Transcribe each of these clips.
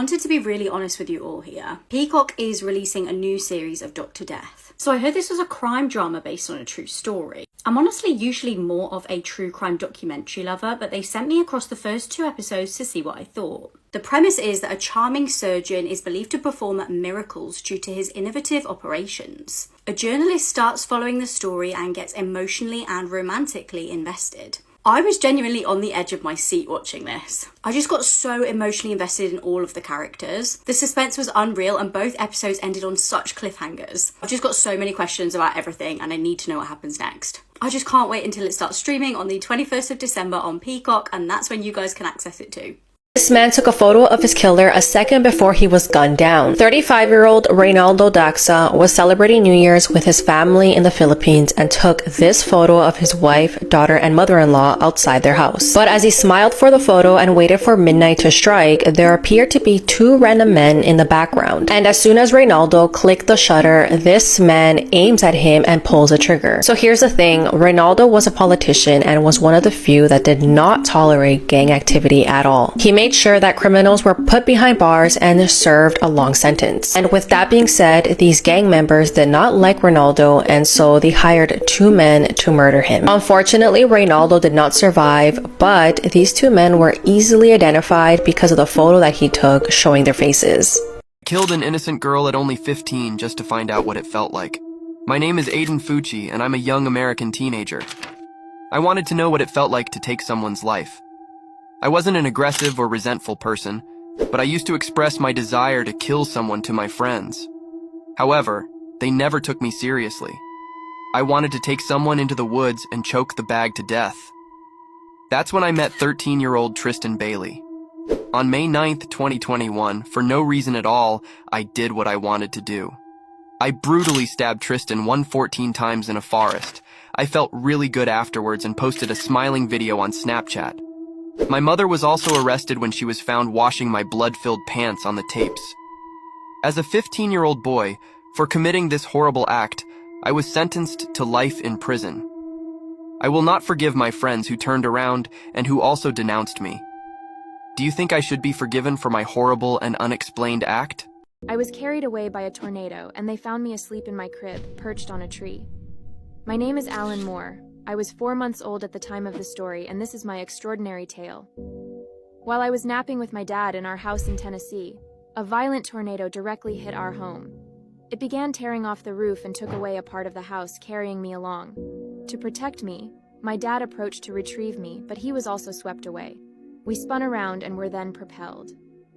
Wanted to be really honest with you all here. Peacock is releasing a new series of Dr. Death. So I heard this was a crime drama based on a true story. I'm honestly usually more of a true crime documentary lover, but they sent me across the first 2 episodes to see what I thought. The premise is that a charming surgeon is believed to perform miracles due to his innovative operations. A journalist starts following the story and gets emotionally and romantically invested. I was genuinely on the edge of my seat watching this. I just got so emotionally invested in all of the characters. The suspense was unreal and both episodes ended on such cliffhangers. I've just got so many questions about everything and I need to know what happens next. I just can't wait until it starts streaming on the 21st of December on Peacock, and that's when you guys can access it too. This man took a photo of his killer a second before he was gunned down. 35-year-old Reynaldo Daxa was celebrating New Year's with his family in the Philippines and took this photo of his wife, daughter, and mother-in-law outside their house. But as he smiled for the photo and waited for midnight to strike, there appeared to be 2 random men in the background. And as soon as Reynaldo clicked the shutter, this man aims at him and pulls a trigger. So here's the thing, Reynaldo was a politician and was one of the few that did not tolerate gang activity at all. He made sure that criminals were put behind bars and served a long sentence. And with that being said, these gang members did not like Reynaldo, and so they hired 2 men to murder him. Unfortunately, Reynaldo did not survive, but these 2 men were easily identified because of the photo that he took showing their faces. Killed an innocent girl at only 15 just to find out what it felt like. My name is Aiden Fucci, and I'm a young American teenager. I wanted to know what it felt like to take someone's life. I wasn't an aggressive or resentful person, but I used to express my desire to kill someone to my friends. However, they never took me seriously. I wanted to take someone into the woods and choke the bag to death. That's when I met 13-year-old Tristan Bailey. On May 9th, 2021, for no reason at all, I did what I wanted to do. I brutally stabbed Tristan 114 times in a forest. I felt really good afterwards and posted a smiling video on Snapchat. My mother was also arrested when she was found washing my blood-filled pants on the tapes. As a 15-year-old boy, for committing this horrible act, I was sentenced to life in prison. I will not forgive my friends who turned around and who also denounced me. Do you think I should be forgiven for my horrible and unexplained act? I was carried away by a tornado and they found me asleep in my crib, perched on a tree. My name is Alan Moore. I was 4 months old at the time of the story, and this is my extraordinary tale. While I was napping with my dad in our house in Tennessee, a violent tornado directly hit our home. It began tearing off the roof and took away a part of the house, carrying me along. To protect me, my dad approached to retrieve me, but he was also swept away. We spun around and were then propelled.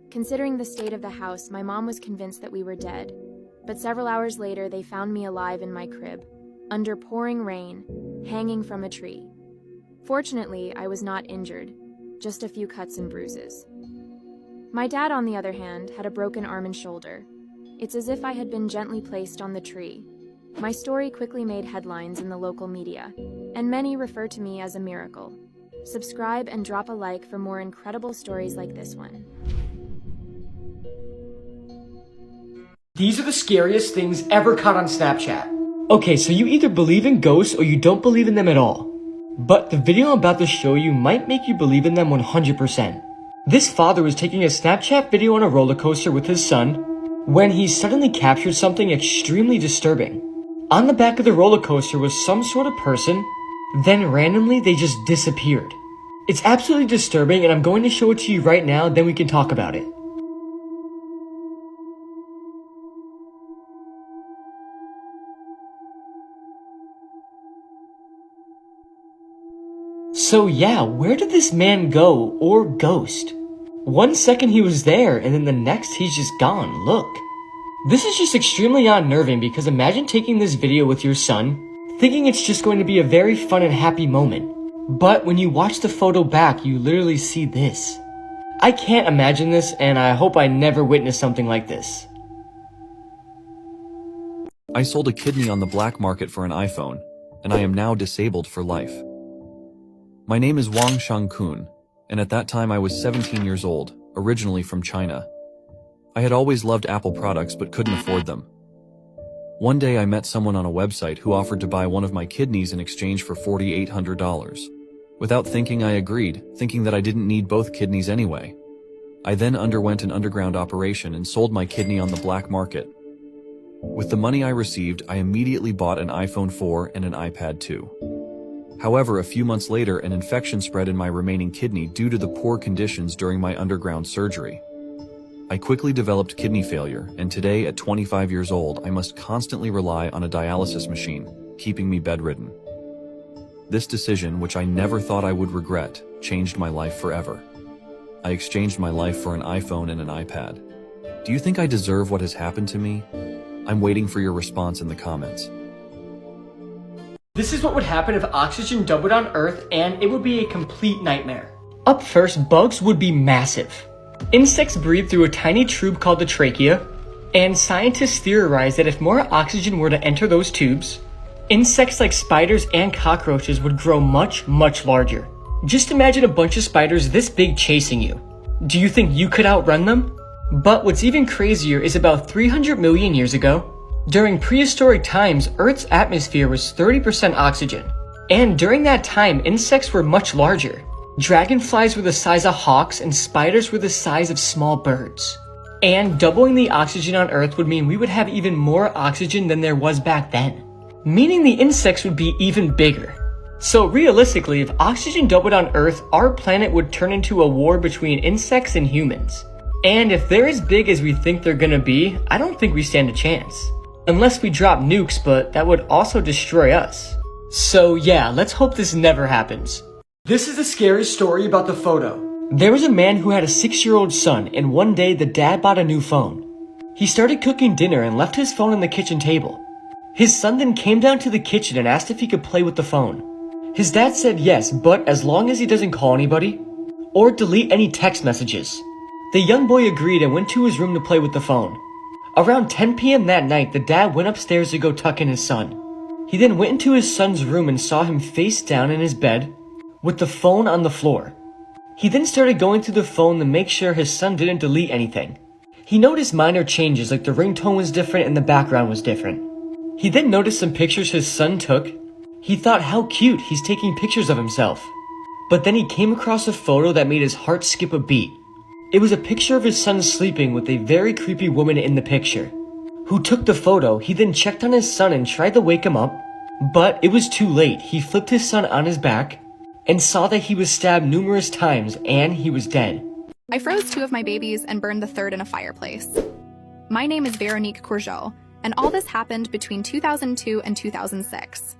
Considering the state of the house, my mom was convinced that we were dead. But several hours later, they found me alive in my crib, under pouring rain, hanging from a tree. Fortunately, I was not injured, just a few cuts and bruises. My dad, on the other hand, had a broken arm and shoulder. It's as if I had been gently placed on the tree. My story quickly made headlines in the local media, and many refer to me as a miracle. Subscribe and drop a like for more incredible stories like this one. These are the scariest things ever caught on Snapchat. Okay, so you either believe in ghosts or you don't believe in them at all. But the video I'm about to show you might make you believe in them 100%. This father was taking a Snapchat video on a roller coaster with his son when he suddenly captured something extremely disturbing. On the back of the roller coaster was some sort of person, then randomly they just disappeared. It's absolutely disturbing and I'm going to show it to you right now, then we can talk about it. So yeah, where did this man go, or ghost? 1 second he was there, and then the next he's just gone, look. This is just extremely unnerving because imagine taking this video with your son, thinking it's just going to be a very fun and happy moment. But when you watch the photo back, you literally see this. I can't imagine this, and I hope I never witness something like this. I sold a kidney on the black market for an iPhone, and I am now disabled for life. My name is Wang Shangkun, and at that time I was 17 years old, originally from China. I had always loved Apple products but couldn't afford them. One day I met someone on a website who offered to buy one of my kidneys in exchange for $4,800. Without thinking I agreed, thinking that I didn't need both kidneys anyway. I then underwent an underground operation and sold my kidney on the black market. With the money I received, I immediately bought an iPhone 4 and an iPad 2. However, a few months later, an infection spread in my remaining kidney due to the poor conditions during my underground surgery. I quickly developed kidney failure, and today, at 25 years old, I must constantly rely on a dialysis machine, keeping me bedridden. This decision, which I never thought I would regret, changed my life forever. I exchanged my life for an iPhone and an iPad. Do you think I deserve what has happened to me? I'm waiting for your response in the comments. This is what would happen if oxygen doubled on Earth, and it would be a complete nightmare. Up first, bugs would be massive. Insects breathe through a tiny tube called the trachea, and scientists theorize that if more oxygen were to enter those tubes, insects like spiders and cockroaches would grow much, much larger. Just imagine a bunch of spiders this big chasing you. Do you think you could outrun them? But what's even crazier is about 300 million years ago, during prehistoric times, Earth's atmosphere was 30% oxygen. And during that time, insects were much larger. Dragonflies were the size of hawks and spiders were the size of small birds. And doubling the oxygen on Earth would mean we would have even more oxygen than there was back then, meaning the insects would be even bigger. So realistically, if oxygen doubled on Earth, our planet would turn into a war between insects and humans. And if they're as big as we think they're gonna be, I don't think we stand a chance. Unless we drop nukes, but that would also destroy us. So yeah, let's hope this never happens. This is the scariest story about the photo. There was a man who had a 6-year-old son, and one day the dad bought a new phone. He started cooking dinner and left his phone on the kitchen table. His son then came down to the kitchen and asked if he could play with the phone. His dad said yes, but as long as he doesn't call anybody or delete any text messages. The young boy agreed and went to his room to play with the phone. Around 10 p.m. that night, the dad went upstairs to go tuck in his son. He then went into his son's room and saw him face down in his bed with the phone on the floor. He then started going through the phone to make sure his son didn't delete anything. He noticed minor changes, like the ringtone was different and the background was different. He then noticed some pictures his son took. He thought how cute, he's taking pictures of himself. But then he came across a photo that made his heart skip a beat. It was a picture of his son sleeping with a very creepy woman in the picture. Who took the photo. He then checked on his son and tried to wake him up, but it was too late. He flipped his son on his back and saw that he was stabbed numerous times and he was dead. I froze 2 of my babies and burned the 3rd in a fireplace. My name is Veronique Courgeot, and all this happened between 2002 and 2006.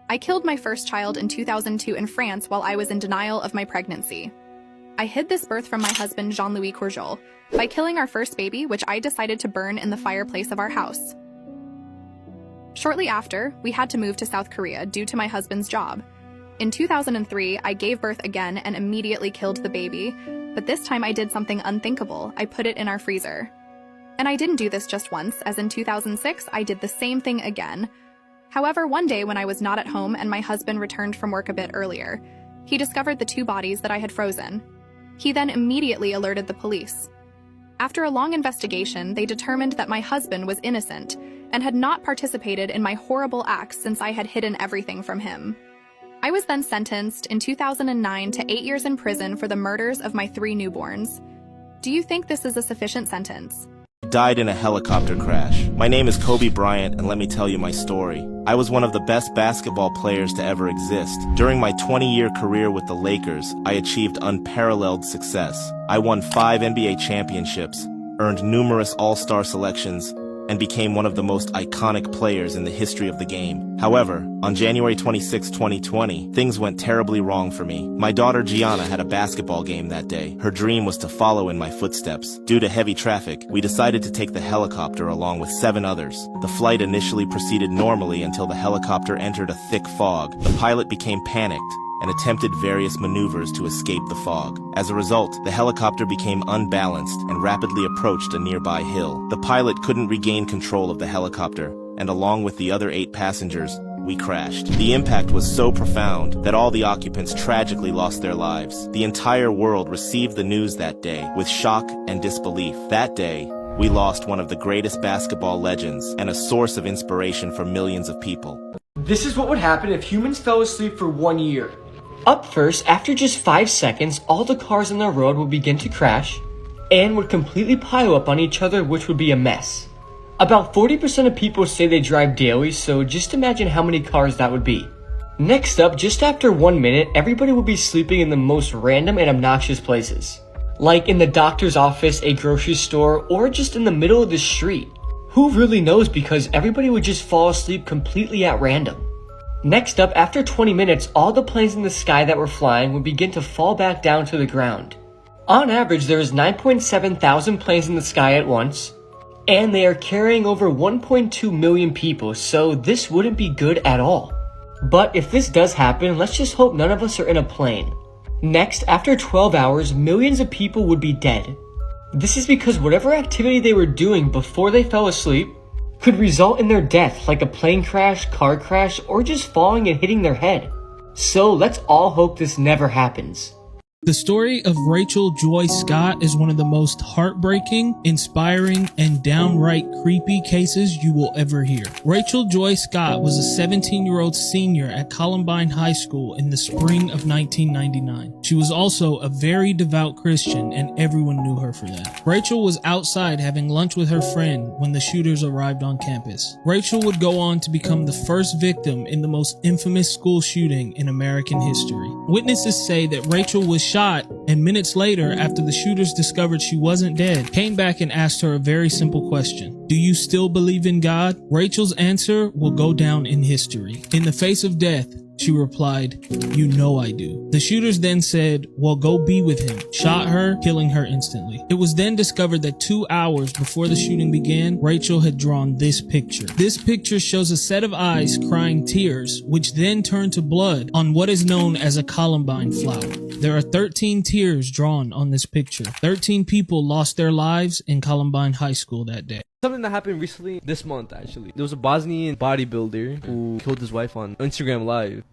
I killed my first child in 2002 in France while I was in denial of my pregnancy. I hid this birth from my husband Jean-Louis Courgeot by killing our first baby, which I decided to burn in the fireplace of our house. Shortly after, we had to move to South Korea due to my husband's job. In 2003, I gave birth again and immediately killed the baby, but this time I did something unthinkable. I put it in our freezer. And I didn't do this just once, as in 2006, I did the same thing again. However, one day when I was not at home and my husband returned from work a bit earlier, he discovered the 2 bodies that I had frozen. He then immediately alerted the police. After a long investigation, they determined that my husband was innocent and had not participated in my horrible acts since I had hidden everything from him. I was then sentenced in 2009 to 8 years in prison for the murders of my 3 newborns. Do you think this is a sufficient sentence? Died in a helicopter crash. My name is Kobe Bryant, and let me tell you my story. I was one of the best basketball players to ever exist. During my 20-year career with the Lakers, I achieved unparalleled success. I won 5 NBA championships, earned numerous all-star selections, and became one of the most iconic players in the history of the game. However, on January 26, 2020, things went terribly wrong for me. My daughter Gianna had a basketball game that day. Her dream was to follow in my footsteps. Due to heavy traffic, we decided to take the helicopter along with 7 others. The flight initially proceeded normally until the helicopter entered a thick fog. The pilot became panicked and attempted various maneuvers to escape the fog. As a result, the helicopter became unbalanced and rapidly approached a nearby hill. The pilot couldn't regain control of the helicopter, and along with the other 8 passengers, we crashed. The impact was so profound that all the occupants tragically lost their lives. The entire world received the news that day with shock and disbelief. That day, we lost one of the greatest basketball legends and a source of inspiration for millions of people. This is what would happen if humans fell asleep for 1 year. Up first, after just 5 seconds, all the cars on the road would begin to crash and would completely pile up on each other, which would be a mess. About 40% of people say they drive daily, so just imagine how many cars that would be. Next up, just after 1 minute, everybody would be sleeping in the most random and obnoxious places. Like in the doctor's office, a grocery store, or just in the middle of the street. Who really knows, because everybody would just fall asleep completely at random. Next up, after 20 minutes, all the planes in the sky that were flying would begin to fall back down to the ground. On average, there is 9.7 thousand planes in the sky at once, and they are carrying over 1.2 million people, so this wouldn't be good at all. But if this does happen, let's just hope none of us are in a plane. Next, after 12 hours, millions of people would be dead. This is because whatever activity they were doing before they fell asleep could result in their death, like a plane crash, car crash, or just falling and hitting their head. So let's all hope this never happens. The story of Rachel Joy Scott is one of the most heartbreaking, inspiring, and downright creepy cases you will ever hear. Rachel Joy Scott was a 17-year-old senior at Columbine High School in the spring of 1999. She was also a very devout Christian, and everyone knew her for that. Rachel was outside having lunch with her friend when the shooters arrived on campus. Rachel would go on to become the first victim in the most infamous school shooting in American history. Witnesses say that Rachel was shot, and minutes later, after the shooters discovered she wasn't dead, came back and asked her a very simple question. Do you still believe in God? Rachel's answer will go down in history. In the face of death, she replied, "You know I do." The shooters then said, "Well, go be with him," shot her, killing her instantly. It was then discovered that 2 hours before the shooting began, Rachel had drawn this picture. This picture shows a set of eyes crying tears, which then turn to blood on what is known as a Columbine flower. There are 13 tears drawn on this picture. 13 people lost their lives in Columbine High School that day. Something that happened recently, this month actually. There was a Bosnian bodybuilder who killed his wife on Instagram Live.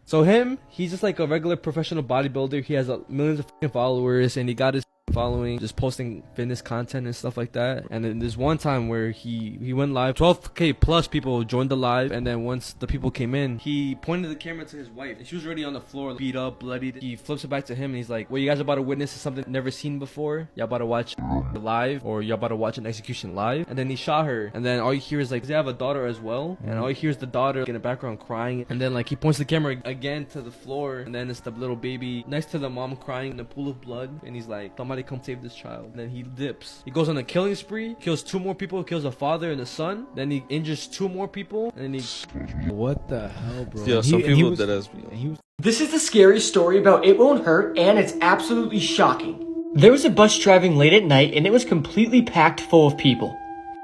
So he's just like a regular professional bodybuilder. He has millions of followers, and he got his following just posting fitness content and stuff like that. And then there's one time where he went live, 12k plus people joined the live, and then once the people came in, he pointed the camera to his wife, and she was already on the floor, beat up, bloodied. He flips it back to him, and he's like, well, you guys are about to witness something never seen before. Y'all about to watch live, or y'all about to watch an execution live. And then he shot her, and then all you hear is like, they have a daughter as well, and all you hear is the daughter in the background crying. And then like he points the camera again to the floor, and then it's the little baby next to the mom crying in a pool of blood, and he's like, somebody come save this child. And then he dips. He goes on a killing spree, kills 2 more people, kills a father and a son. Then he injures 2 more people, and then he... What the hell, bro? Yeah, some people did as This is the scary story about It Won't Hurt, and it's absolutely shocking. There was a bus driving late at night, and it was completely packed full of people.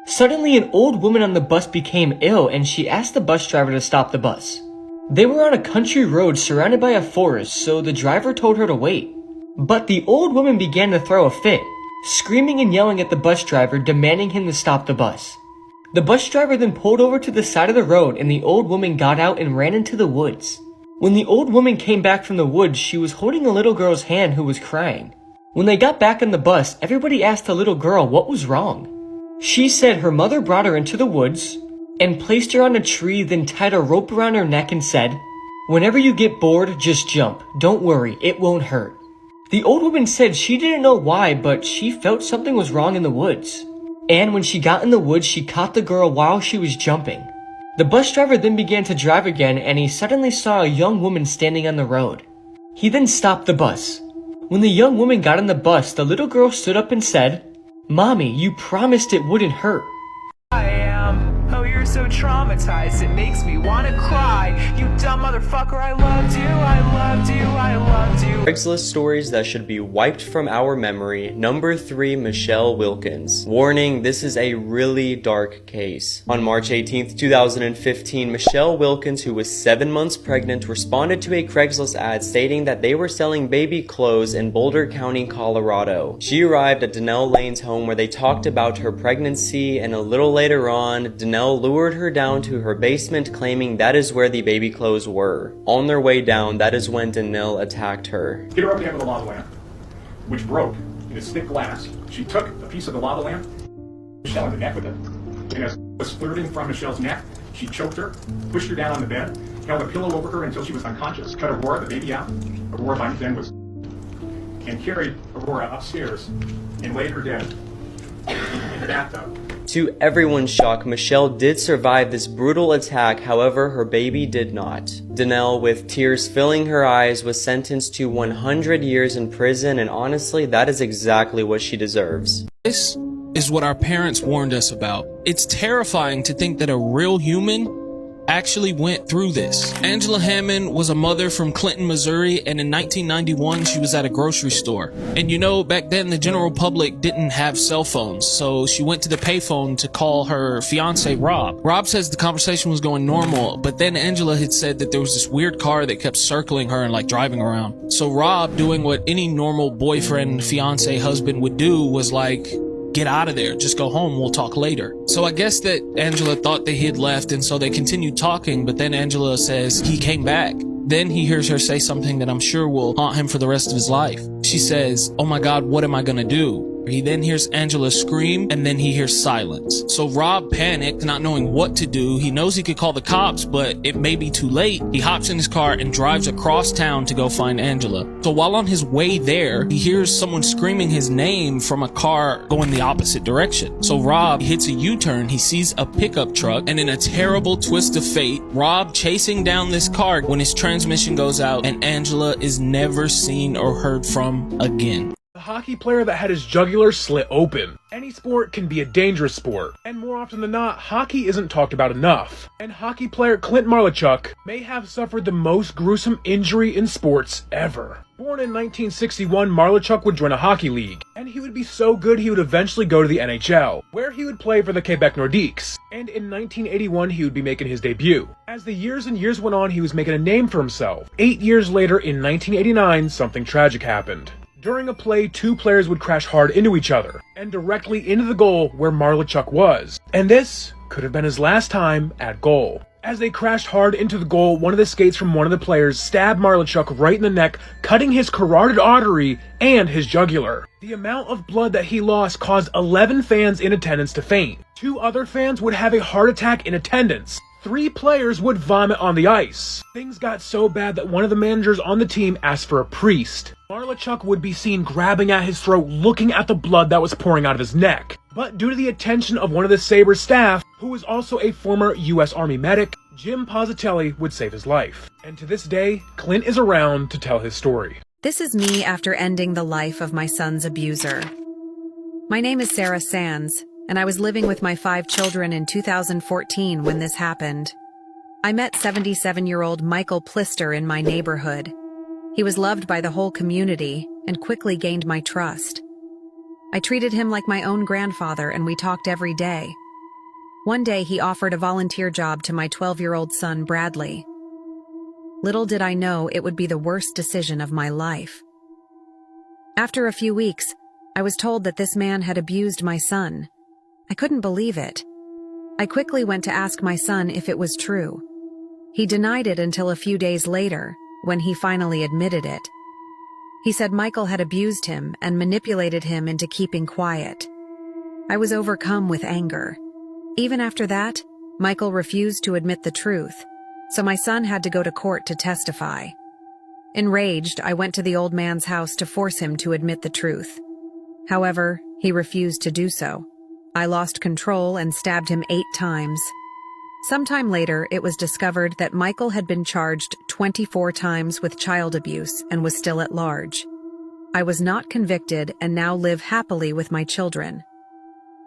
Suddenly, an old woman on the bus became ill, and she asked the bus driver to stop the bus. They were on a country road surrounded by a forest, so the driver told her to wait. But the old woman began to throw a fit, screaming and yelling at the bus driver, demanding him to stop the bus. The bus driver then pulled over to the side of the road, and the old woman got out and ran into the woods. When the old woman came back from the woods, she was holding a little girl's hand who was crying. When they got back on the bus, everybody asked the little girl what was wrong. She said her mother brought her into the woods and placed her on a tree, then tied a rope around her neck and said, "Whenever you get bored, just jump. Don't worry, it won't hurt." The old woman said she didn't know why, but she felt something was wrong in the woods. And when she got in the woods, she caught the girl while she was jumping. The bus driver then began to drive again, and he suddenly saw a young woman standing on the road. He then stopped the bus. When the young woman got on the bus, the little girl stood up and said, "Mommy, you promised it wouldn't hurt." Oh, you're so traumatized, it makes me wanna cry. You dumb motherfucker, I loved you, I loved you, I loved you. Craigslist stories that should be wiped from our memory. Number 3, Michelle Wilkins. Warning, this is a really dark case. On March 18th, 2015, Michelle Wilkins, who was 7 months pregnant, responded to a Craigslist ad stating that they were selling baby clothes in Boulder County, Colorado. She arrived at Donnell Lane's home where they talked about her pregnancy, and a little later on, Donnell lured her down to her basement, claiming that is where the baby clothes were. On their way down, that is when Donnell attacked her. Hit her up again with a lava lamp, which broke in its thick glass. She took a piece of the lava lamp, Michelle in the neck with it, and as was flirting from Michelle's neck, she choked her, pushed her down on the bed, held a pillow over her until she was unconscious, cut Aurora, the baby, out. Aurora by then was... and carried Aurora upstairs and laid her dead in the bathtub. To everyone's shock, Michelle did survive this brutal attack, however, her baby did not. Danelle, with tears filling her eyes, was sentenced to 100 years in prison, and honestly, that is exactly what she deserves. This is what our parents warned us about. It's terrifying to think that a real human actually went through this. Angela Hammond was a mother from Clinton, Missouri, and in 1991 she was at a grocery store. And you know, back then the general public didn't have cell phones, so she went to the payphone to call her fiance Rob. Rob says the conversation was going normal, but then Angela had said that there was this weird car that kept circling her and like driving around. So Rob, doing what any normal boyfriend, fiance, husband would do, was like, get out of there, just go home, we'll talk later. So I guess that Angela thought that he had left, and so they continued talking, but then Angela says he came back. Then he hears her say something that I'm sure will haunt him for the rest of his life. She says, "Oh my God, what am I gonna do?" He then hears Angela scream, and then he hears silence. So Rob panicked, not knowing what to do. He knows he could call the cops, but it may be too late. He hops in his car and drives across town to go find Angela. So while on his way there, he hears someone screaming his name from a car going the opposite direction. So Rob hits a U-turn, he sees a pickup truck, and in a terrible twist of fate, Rob chasing down this car when his transmission goes out, and Angela is never seen or heard from again. The hockey player that had his jugular slit open. Any sport can be a dangerous sport, and more often than not, hockey isn't talked about enough. And hockey player Clint Marlichuk may have suffered the most gruesome injury in sports ever. Born in 1961, Marlichuk would join a hockey league, and he would be so good he would eventually go to the NHL, where he would play for the Quebec Nordiques. And in 1981, he would be making his debut. As the years and years went on, he was making a name for himself. 8 years later, in 1989, something tragic happened. During a play, two players would crash hard into each other, and directly into the goal where Marlichuk was. And this could have been his last time at goal. As they crashed hard into the goal, one of the skates from one of the players stabbed Marlichuk right in the neck, cutting his carotid artery and his jugular. The amount of blood that he lost caused 11 fans in attendance to faint. 2 other fans would have a heart attack in attendance. 3 players would vomit on the ice. Things got so bad that one of the managers on the team asked for a priest. Marlichuk would be seen grabbing at his throat, looking at the blood that was pouring out of his neck. But due to the attention of one of the Sabres staff, who was also a former US Army medic, Jim Positelli would save his life. And to this day, Clint is around to tell his story. This is me after ending the life of my son's abuser. My name is Sarah Sands, and I was living with my 5 children in 2014 when this happened. I met 77-year-old Michael Plister in my neighborhood. He was loved by the whole community and quickly gained my trust. I treated him like my own grandfather, and we talked every day. One day he offered a volunteer job to my 12-year-old son, Bradley. Little did I know it would be the worst decision of my life. After a few weeks, I was told that this man had abused my son. I couldn't believe it. I quickly went to ask my son if it was true. He denied it until a few days later, when he finally admitted it. He said Michael had abused him and manipulated him into keeping quiet. I was overcome with anger. Even after that, Michael refused to admit the truth, so my son had to go to court to testify. Enraged, I went to the old man's house to force him to admit the truth. However, he refused to do so. I lost control and stabbed him 8 times. Sometime later, it was discovered that Michael had been charged 24 times with child abuse and was still at large. I was not convicted and now live happily with my children.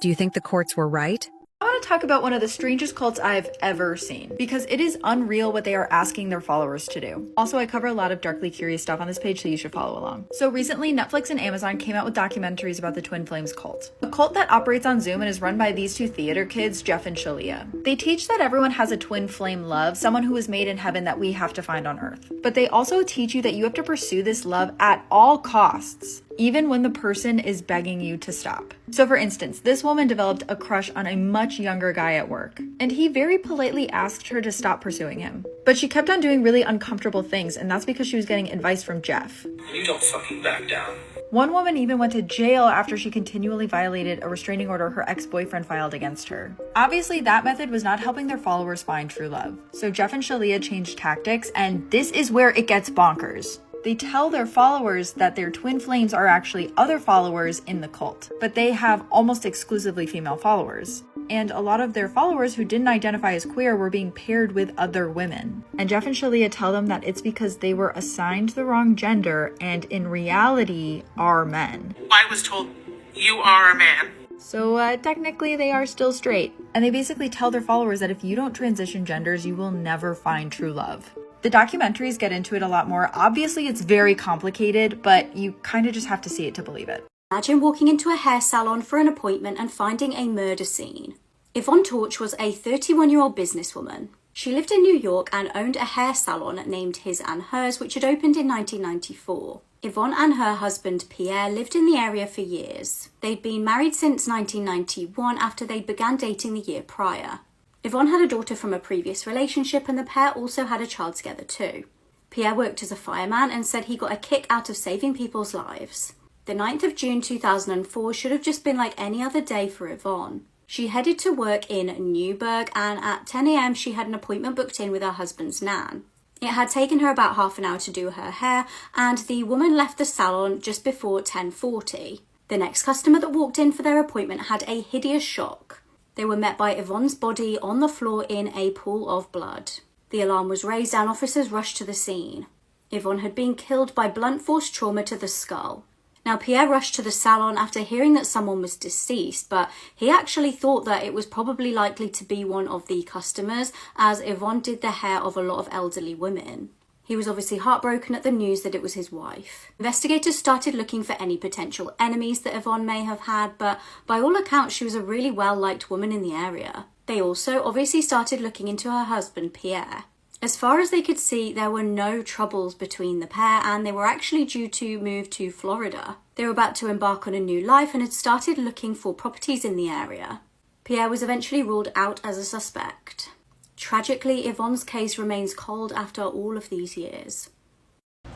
Do you think the courts were right? I want to talk about one of the strangest cults I've ever seen, because it is unreal what they are asking their followers to do. Also, I cover a lot of darkly curious stuff on this page, so you should follow along. So recently, Netflix and Amazon came out with documentaries about the Twin Flames cult, a cult that operates on Zoom and is run by these 2 theater kids, Jeff and Shalia. They teach that everyone has a twin flame love, someone who is made in heaven that we have to find on earth. But they also teach you that you have to pursue this love at all costs, even when the person is begging you to stop. So for instance, this woman developed a crush on a much younger guy at work, and he very politely asked her to stop pursuing him. But she kept on doing really uncomfortable things, and that's because she was getting advice from Jeff. You don't fucking back down. One woman even went to jail after she continually violated a restraining order her ex-boyfriend filed against her. Obviously, that method was not helping their followers find true love. So Jeff and Shalia changed tactics, and this is where it gets bonkers. They tell their followers that their twin flames are actually other followers in the cult, but they have almost exclusively female followers. And a lot of their followers who didn't identify as queer were being paired with other women. And Jeff and Shalia tell them that it's because they were assigned the wrong gender and in reality are men. I was told you are a man. So technically they are still straight. And they basically tell their followers that if you don't transition genders, you will never find true love. The documentaries get into it a lot more. Obviously it's very complicated, but you kind of just have to see it to believe it. Imagine walking into a hair salon for an appointment and finding a murder scene. Yvonne Torch was a 31-year-old businesswoman. She lived in New York and owned a hair salon named His and Hers, which had opened in 1994. Yvonne and her husband Pierre lived in the area for years. They'd been married since 1991 after they began dating the year prior. Yvonne had a daughter from a previous relationship and the pair also had a child together too. Pierre worked as a fireman and said he got a kick out of saving people's lives. The 9th of June 2004 should have just been like any other day for Yvonne. She headed to work in Newburgh and at 10 a.m. she had an appointment booked in with her husband's nan. It had taken her about half an hour to do her hair and the woman left the salon just before 10:40. The next customer that walked in for their appointment had a hideous shock. They were met by Yvonne's body on the floor in a pool of blood. The alarm was raised and officers rushed to the scene. Yvonne had been killed by blunt force trauma to the skull. Now, Pierre rushed to the salon after hearing that someone was deceased, but he actually thought that it was probably likely to be one of the customers, as Yvonne did the hair of a lot of elderly women. He was obviously heartbroken at the news that it was his wife. Investigators started looking for any potential enemies that Yvonne may have had, but by all accounts, she was a really well-liked woman in the area. They also obviously started looking into her husband, Pierre. As far as they could see, there were no troubles between the pair and they were actually due to move to Florida. They were about to embark on a new life and had started looking for properties in the area. Pierre was eventually ruled out as a suspect. Tragically, Yvonne's case remains cold after all of these years.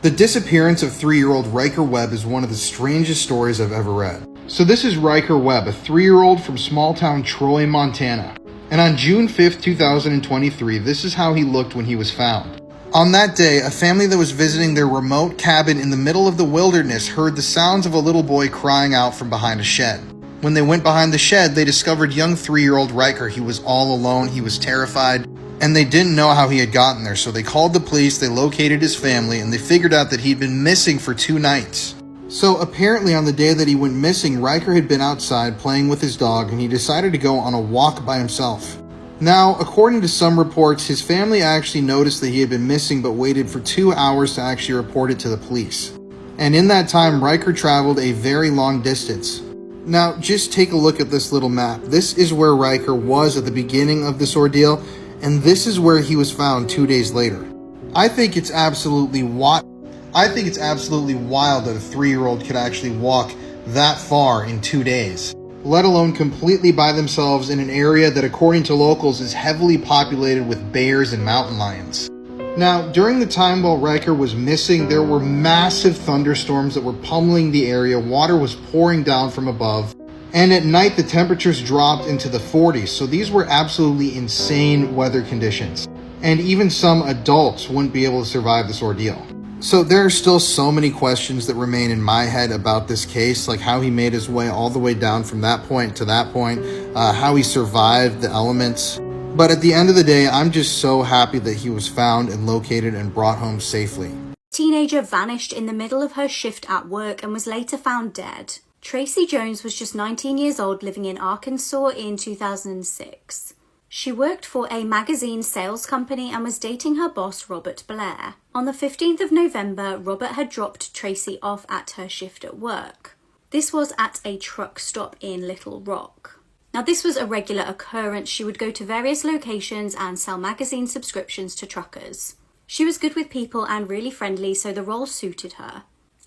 The disappearance of 3-year-old Riker Webb is one of the strangest stories I've ever read. So this is Riker Webb, a 3-year-old from small-town Troy, Montana. And on June 5th, 2023, this is how he looked when he was found. On that day, a family that was visiting their remote cabin in the middle of the wilderness heard the sounds of a little boy crying out from behind a shed. When they went behind the shed, they discovered young 3-year-old Riker. He was all alone, he was terrified, and they didn't know how he had gotten there. So they called the police, they located his family, and they figured out that he'd been missing for 2 nights. So apparently on the day that he went missing, Riker had been outside playing with his dog and he decided to go on a walk by himself. Now, according to some reports, his family actually noticed that he had been missing but waited for 2 hours to actually report it to the police. And in that time, Riker traveled a very long distance. Now, just take a look at this little map. This is where Riker was at the beginning of this ordeal, and this is where he was found 2 days later. I think it's absolutely wild that a 3-year-old could actually walk that far in 2 days, let alone completely by themselves in an area that, according to locals, is heavily populated with bears and mountain lions. Now, during the time while Riker was missing, there were massive thunderstorms that were pummeling the area, water was pouring down from above, and at night the temperatures dropped into the 40s, so these were absolutely insane weather conditions. And even some adults wouldn't be able to survive this ordeal. So there are still so many questions that remain in my head about this case, like how he made his way all the way down from that point to that point, how he survived the elements. But at the end of the day, I'm just so happy that he was found and located and brought home safely. Teenager vanished in the middle of her shift at work and was later found dead. Tracy Jones was just 19 years old, living in Arkansas in 2006. She worked for a magazine sales company and was dating her boss, Robert Blair. On the 15th of November, Robert had dropped Tracy off at her shift at work. This was at a truck stop in Little Rock. Now, this was a regular occurrence. She would go to various locations and sell magazine subscriptions to truckers. She was good with people and really friendly, so the role suited her.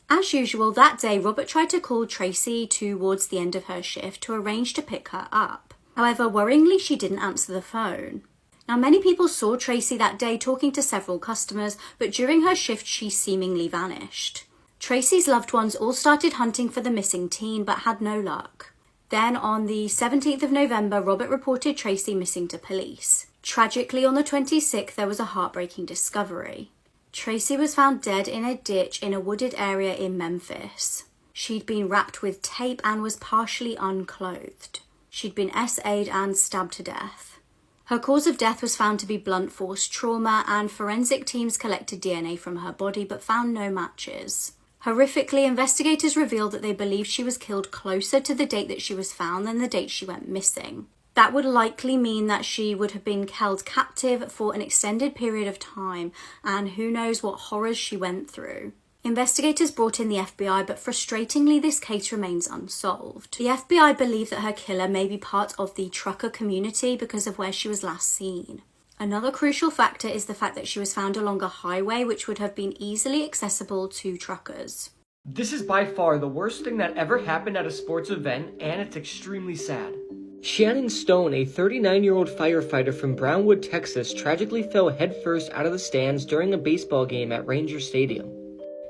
As usual, that day, Robert tried to call Tracy towards the end of her shift to arrange to pick her up. However, worryingly, she didn't answer the phone. Now, many people saw Tracy that day talking to several customers, but during her shift, she seemingly vanished. Tracy's loved ones all started hunting for the missing teen but had no luck. Then on the 17th of November, Robert reported Tracy missing to police. Tragically, on the 26th, there was a heartbreaking discovery. Tracy was found dead in a ditch in a wooded area in Memphis. She'd been wrapped with tape and was partially unclothed. She'd been SA'd and stabbed to death. Her cause of death was found to be blunt force trauma, and forensic teams collected DNA from her body but found no matches. Horrifically, investigators revealed that they believed she was killed closer to the date that she was found than the date she went missing. That would likely mean that she would have been held captive for an extended period of time, and who knows what horrors she went through. Investigators brought in the FBI, but frustratingly this case remains unsolved. The FBI believe that her killer may be part of the trucker community because of where she was last seen. Another crucial factor is the fact that she was found along a highway which would have been easily accessible to truckers. This is by far the worst thing that ever happened at a sports event, and it's extremely sad. Shannon Stone, a 39-year-old firefighter from Brownwood, Texas, tragically fell headfirst out of the stands during a baseball game at Rangers Stadium.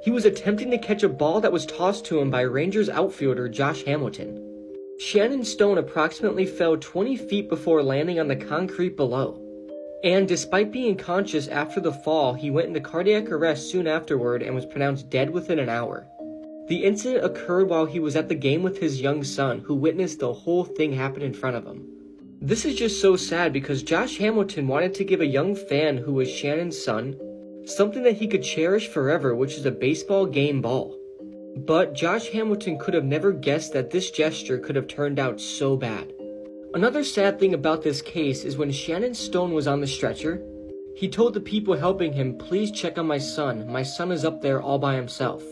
He was attempting to catch a ball that was tossed to him by Rangers outfielder Josh Hamilton. Shannon Stone approximately fell 20 feet before landing on the concrete below. And despite being conscious after the fall, he went into cardiac arrest soon afterward and was pronounced dead within an hour. The incident occurred while he was at the game with his young son, who witnessed the whole thing happen in front of him. This is just so sad because Josh Hamilton wanted to give a young fan who was Shannon's son something that he could cherish forever, which is a baseball game ball. But Josh Hamilton could have never guessed that this gesture could have turned out so bad. Another sad thing about this case is when Shannon Stone was on the stretcher, he told the people helping him, "Please check on my son is up there all by himself."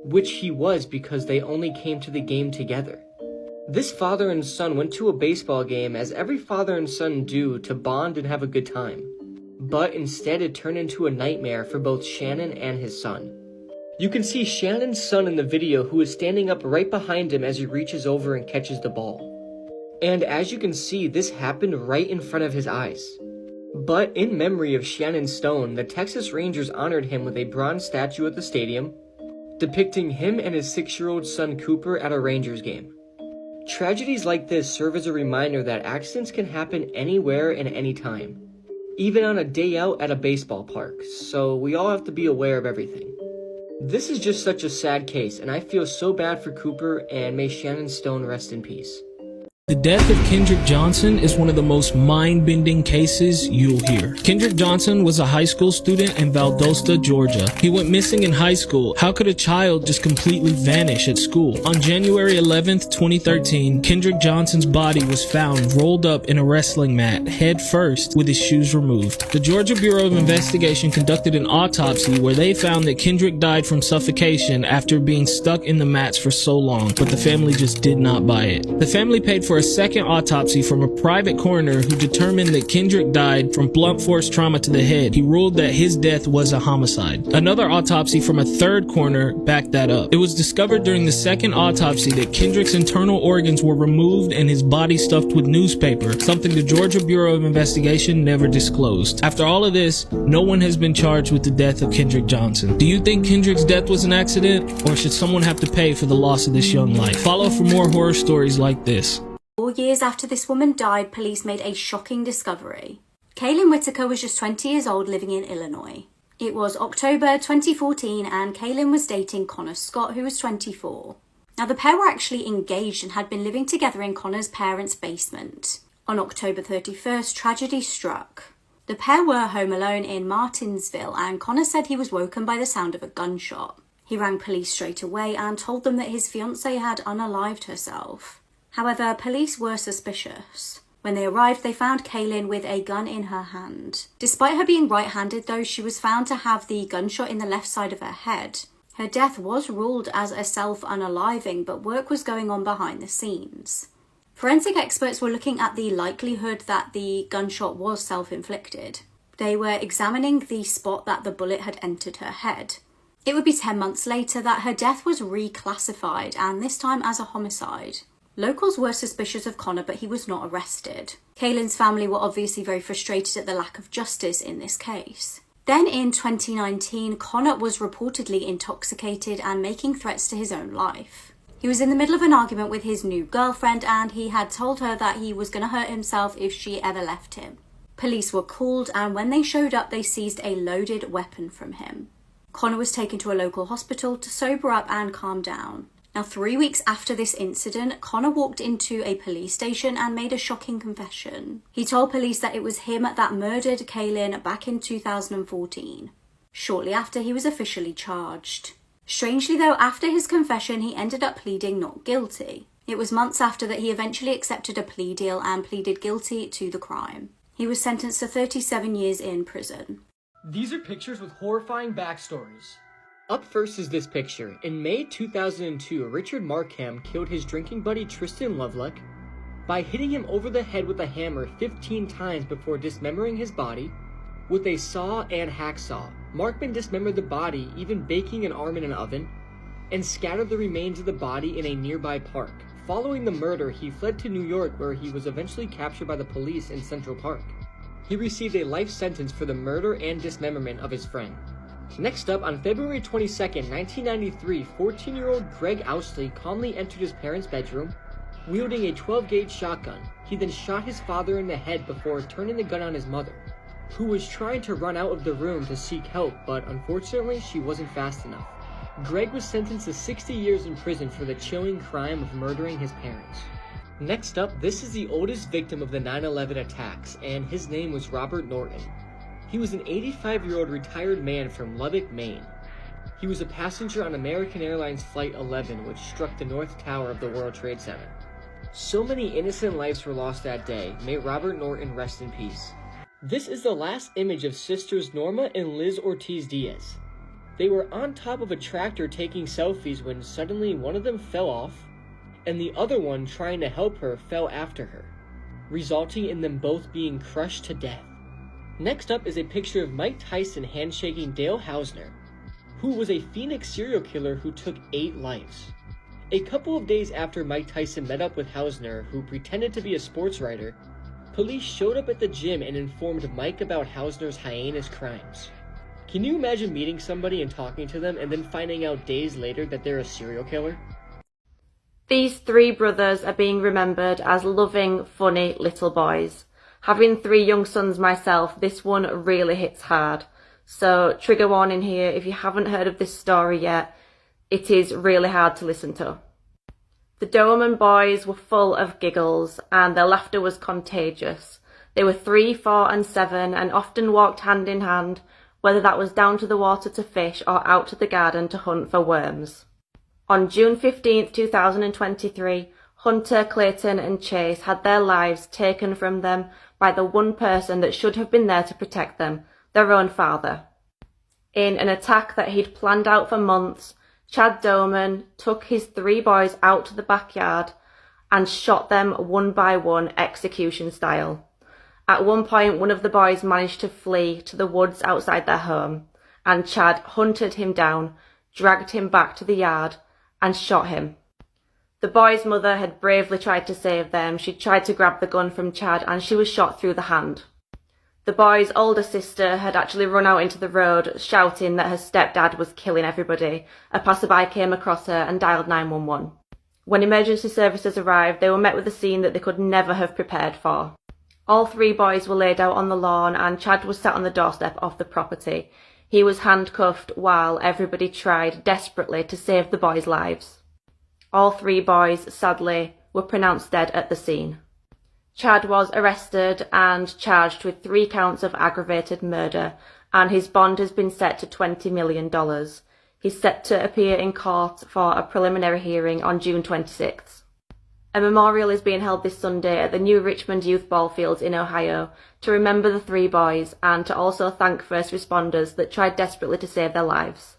Which he was, because they only came to the game together. This father and son went to a baseball game, as every father and son do, to bond and have a good time. But instead it turned into a nightmare for both Shannon and his son. You can see Shannon's son in the video, who is standing up right behind him as he reaches over and catches the ball. And as you can see, this happened right in front of his eyes. But in memory of Shannon Stone, the Texas Rangers honored him with a bronze statue at the stadium, depicting him and his 6-year-old son Cooper at a Rangers game. Tragedies like this serve as a reminder that accidents can happen anywhere and anytime, even on a day out at a baseball park, so we all have to be aware of everything. This is just such a sad case, and I feel so bad for Cooper, and may Shannon Stone rest in peace. The death of Kendrick Johnson is one of the most mind-bending cases you'll hear. Kendrick Johnson was a high school student in Valdosta, Georgia. He went missing in high school. How could a child just completely vanish at school? On January 11th, 2013, Kendrick Johnson's body was found rolled up in a wrestling mat, head first, with his shoes removed. The Georgia Bureau of Investigation conducted an autopsy where they found that Kendrick died from suffocation after being stuck in the mats for so long, but the family just did not buy it. The family paid for a second autopsy from a private coroner who determined that Kendrick died from blunt force trauma to the head. He ruled that his death was a homicide. Another autopsy from a third coroner backed that up. It was discovered during the second autopsy that Kendrick's internal organs were removed and his body stuffed with newspaper, something the Georgia Bureau of Investigation never disclosed. After all of this, no one has been charged with the death of Kendrick Johnson. Do you think Kendrick's death was an accident, or should someone have to pay for the loss of this young life? Follow for more horror stories like this. 4 years after this woman died, police made a shocking discovery. Kaylin Whitaker was just 20 years old, living in Illinois. It was October 2014 and Kaylin was dating Connor Scott, who was 24. Now the pair were actually engaged and had been living together in Connor's parents' basement. On October 31st, tragedy struck. The pair were home alone in Martinsville and Connor said he was woken by the sound of a gunshot. He rang police straight away and told them that his fiancée had unalived herself. However, police were suspicious. When they arrived, they found Kaylin with a gun in her hand. Despite her being right-handed though, she was found to have the gunshot in the left side of her head. Her death was ruled as a self-unaliving, but work was going on behind the scenes. Forensic experts were looking at the likelihood that the gunshot was self-inflicted. They were examining the spot that the bullet had entered her head. It would be 10 months later that her death was reclassified, and this time as a homicide. Locals were suspicious of Connor, but he was not arrested. Kaylin's family were obviously very frustrated at the lack of justice in this case. Then in 2019, Connor was reportedly intoxicated and making threats to his own life. He was in the middle of an argument with his new girlfriend and he had told her that he was going to hurt himself if she ever left him. Police were called and when they showed up, they seized a loaded weapon from him. Connor was taken to a local hospital to sober up and calm down. Now, 3 weeks after this incident, Connor walked into a police station and made a shocking confession. He told police that it was him that murdered Kaylin back in 2014. Shortly after, he was officially charged. Strangely though, after his confession, he ended up pleading not guilty. It was months after that he eventually accepted a plea deal and pleaded guilty to the crime. He was sentenced to 37 years in prison. These are pictures with horrifying backstories. Up first is this picture. In May 2002, Richard Markham killed his drinking buddy Tristan Lovelock by hitting him over the head with a hammer 15 times before dismembering his body with a saw and hacksaw. Markman dismembered the body, even baking an arm in an oven, and scattered the remains of the body in a nearby park. Following the murder, he fled to New York where he was eventually captured by the police in Central Park. He received a life sentence for the murder and dismemberment of his friend. Next up, on February 22nd, 1993, 14-year-old Greg Ousley calmly entered his parents' bedroom, wielding a 12-gauge shotgun. He then shot his father in the head before turning the gun on his mother, who was trying to run out of the room to seek help, but unfortunately she wasn't fast enough. Greg was sentenced to 60 years in prison for the chilling crime of murdering his parents. Next up, this is the oldest victim of the 9/11 attacks, and his name was Robert Norton. He was an 85-year-old retired man from Lubbock, Maine. He was a passenger on American Airlines Flight 11, which struck the North Tower of the World Trade Center. So many innocent lives were lost that day. May Robert Norton rest in peace. This is the last image of sisters Norma and Liz Ortiz Diaz. They were on top of a tractor taking selfies when suddenly one of them fell off, and the other one trying to help her fell after her, resulting in them both being crushed to death. Next up is a picture of Mike Tyson handshaking Dale Hausner, who was a Phoenix serial killer who took 8 lives. A couple of days after Mike Tyson met up with Hausner, who pretended to be a sports writer, police showed up at the gym and informed Mike about Hausner's heinous crimes. Can you imagine meeting somebody and talking to them and then finding out days later that they're a serial killer? These 3 brothers are being remembered as loving, funny little boys. Having 3 young sons myself, this one really hits hard. So trigger warning here, if you haven't heard of this story yet, it is really hard to listen to. The Doberman boys were full of giggles and their laughter was contagious. They were 3, 4 and 7 and often walked hand in hand, whether that was down to the water to fish or out to the garden to hunt for worms. On June 15th, 2023, Hunter, Clayton and Chase had their lives taken from them by the one person that should have been there to protect them, their own father. In an attack that he'd planned out for months, Chad Doman took his 3 boys out to the backyard and shot them one by one, execution style. At one point, one of the boys managed to flee to the woods outside their home, and Chad hunted him down, dragged him back to the yard, and shot him. The boy's mother had bravely tried to save them. She tried to grab the gun from Chad and she was shot through the hand. The boy's older sister had actually run out into the road shouting that her stepdad was killing everybody. A passerby came across her and dialed 911. When emergency services arrived, they were met with a scene that they could never have prepared for. All 3 boys were laid out on the lawn and Chad was sat on the doorstep of the property. He was handcuffed while everybody tried desperately to save the boys' lives. All 3 boys, sadly, were pronounced dead at the scene. Chad was arrested and charged with 3 counts of aggravated murder, and his bond has been set to $20 million. He's set to appear in court for a preliminary hearing on June 26th. A memorial is being held this Sunday at the New Richmond Youth Ball Fields in Ohio to remember the 3 boys and to also thank first responders that tried desperately to save their lives.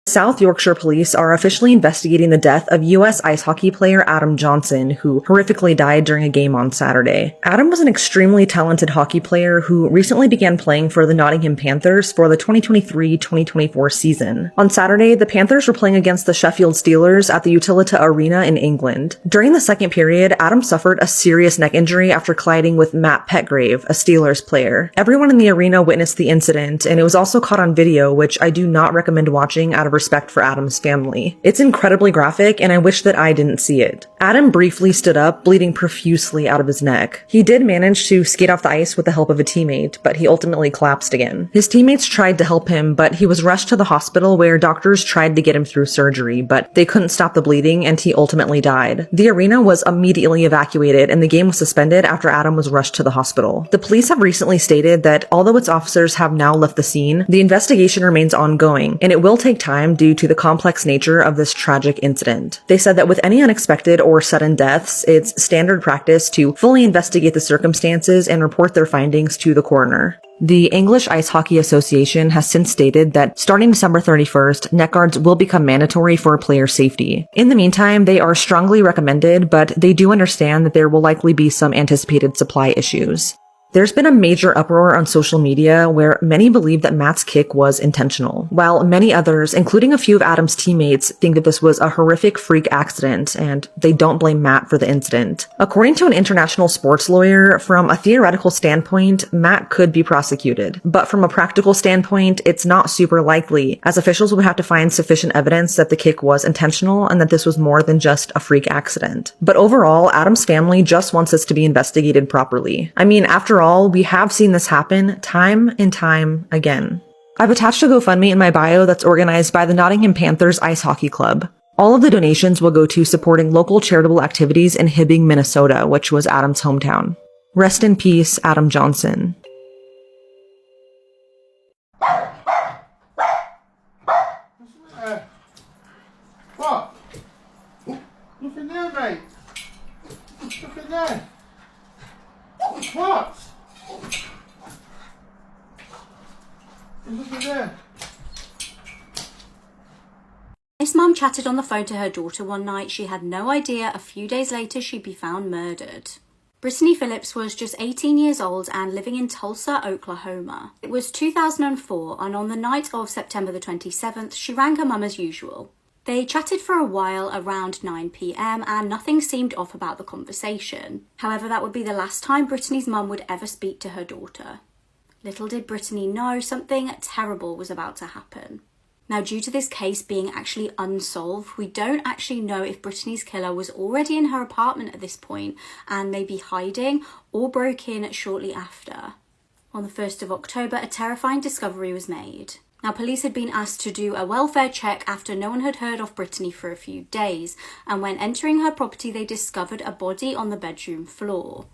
South Yorkshire police are officially investigating the death of U.S. ice hockey player Adam Johnson, who horrifically died during a game on Saturday. Adam was an extremely talented hockey player who recently began playing for the Nottingham Panthers for the 2023-2024 season. On Saturday, the Panthers were playing against the Sheffield Steelers at the Utilita Arena in England. During the second period, Adam suffered a serious neck injury after colliding with Matt Petgrave, a Steelers player. Everyone in the arena witnessed the incident, and it was also caught on video, which I do not recommend watching out of respect for Adam's family. It's incredibly graphic, and I wish that I didn't see it. Adam briefly stood up, bleeding profusely out of his neck. He did manage to skate off the ice with the help of a teammate, but he ultimately collapsed again. His teammates tried to help him, but he was rushed to the hospital where doctors tried to get him through surgery, but they couldn't stop the bleeding, and he ultimately died. The arena was immediately evacuated, and the game was suspended after Adam was rushed to the hospital. The police have recently stated that although its officers have now left the scene, the investigation remains ongoing, and it will take time due to the complex nature of this tragic incident. They said that with any unexpected or sudden deaths, it's standard practice to fully investigate the circumstances and report their findings to the coroner. The English Ice Hockey Association has since stated that starting December 31st, neck guards will become mandatory for player safety. In the meantime, they are strongly recommended, but they do understand that there will likely be some anticipated supply issues. There's been a major uproar on social media where many believe that Matt's kick was intentional, while many others, including a few of Adam's teammates, think that this was a horrific freak accident and they don't blame Matt for the incident. According to an international sports lawyer, from a theoretical standpoint, Matt could be prosecuted, but from a practical standpoint, it's not super likely, as officials would have to find sufficient evidence that the kick was intentional and that this was more than just a freak accident. But overall, Adam's family just wants this to be investigated properly. I mean, after all, we have seen this happen time and time again. I've attached a GoFundMe in my bio that's organized by the Nottingham Panthers Ice Hockey Club. All of the donations will go to supporting local charitable activities in Hibbing, Minnesota, which was Adam's hometown. Rest in peace, Adam Johnson. What? Nothing there, mate. Nothing there. What? There's nothing there. This mum chatted on the phone to her daughter one night. She had no idea a few days later she'd be found murdered. Brittany Phillips was just 18 years old and living in Tulsa, Oklahoma. It was 2004, and on the night of September the 27th, she rang her mum as usual. They chatted for a while around 9 p.m. and nothing seemed off about the conversation. However, that would be the last time Brittany's mum would ever speak to her daughter. Little did Brittany know something terrible was about to happen. Now, due to this case being actually unsolved, we don't actually know if Brittany's killer was already in her apartment at this point and maybe hiding, or broke in shortly after. On the 1st of October, a terrifying discovery was made. Now, police had been asked to do a welfare check after no one had heard of Brittany for a few days, and when entering her property, they discovered a body on the bedroom floor.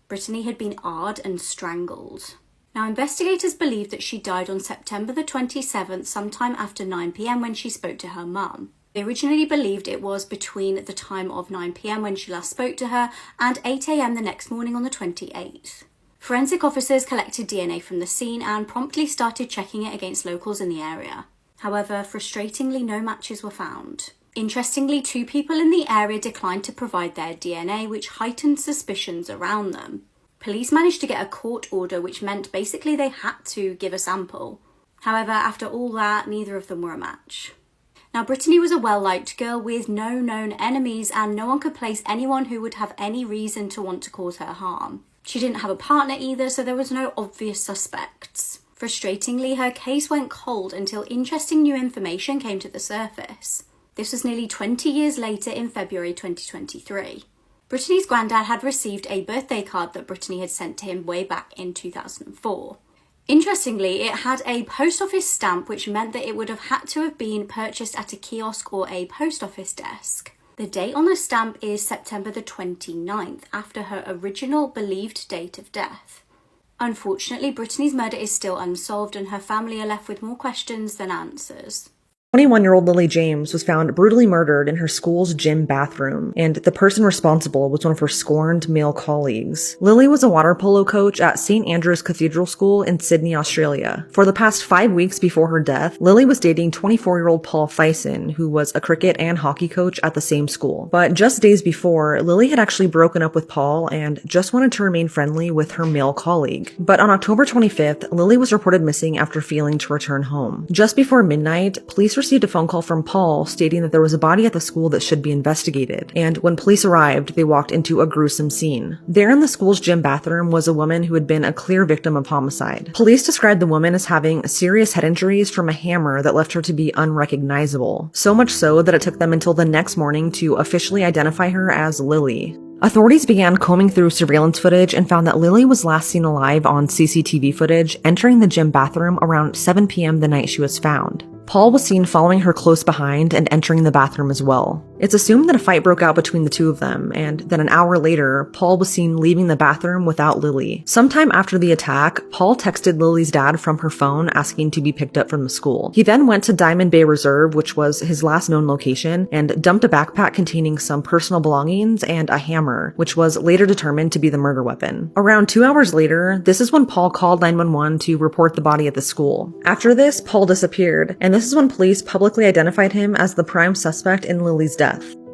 Brittany had been arred and strangled. Now, investigators believe that she died on September the 27th, sometime after 9 p.m. when she spoke to her mum. They originally believed it was between the time of 9 p.m. when she last spoke to her and 8 a.m. the next morning on the 28th. Forensic officers collected DNA from the scene and promptly started checking it against locals in the area. However, frustratingly, no matches were found. Interestingly, 2 people in the area declined to provide their DNA, which heightened suspicions around them. Police managed to get a court order, which meant basically they had to give a sample. However, after all that, neither of them were a match. Now, Brittany was a well-liked girl with no known enemies, and no one could place anyone who would have any reason to want to cause her harm. She didn't have a partner either, so there was no obvious suspects. Frustratingly, her case went cold until interesting new information came to the surface. This was nearly 20 years later in February 2023. Brittany's granddad had received a birthday card that Brittany had sent to him way back in 2004. Interestingly, it had a post office stamp, which meant that it would have had to have been purchased at a kiosk or a post office desk. The date on the stamp is September the 29th, after her original believed date of death. Unfortunately, Brittany's murder is still unsolved and her family are left with more questions than answers. 21-year-old Lily James was found brutally murdered in her school's gym bathroom, and the person responsible was one of her scorned male colleagues. Lily was a water polo coach at St. Andrew's Cathedral School in Sydney, Australia. For the past 5 weeks before her death, Lily was dating 24-year-old Paul Thyssen, who was a cricket and hockey coach at the same school. But just days before, Lily had actually broken up with Paul and just wanted to remain friendly with her male colleague. But on October 25th, Lily was reported missing after failing to return home. Just before midnight, police received a phone call from Paul stating that there was a body at the school that should be investigated, and when police arrived, they walked into a gruesome scene. There in the school's gym bathroom was a woman who had been a clear victim of homicide. Police described the woman as having serious head injuries from a hammer that left her to be unrecognizable, so much so that it took them until the next morning to officially identify her as Lily. Authorities began combing through surveillance footage and found that Lily was last seen alive on CCTV footage entering the gym bathroom around 7 p.m. the night she was found. Paul was seen following her close behind and entering the bathroom as well. It's assumed that a fight broke out between the two of them, and then an hour later, Paul was seen leaving the bathroom without Lily. Sometime after the attack, Paul texted Lily's dad from her phone asking to be picked up from the school. He then went to Diamond Bay Reserve, which was his last known location, and dumped a backpack containing some personal belongings and a hammer, which was later determined to be the murder weapon. Around 2 hours later, this is when Paul called 911 to report the body at the school. After this, Paul disappeared, and this is when police publicly identified him as the prime suspect in Lily's death.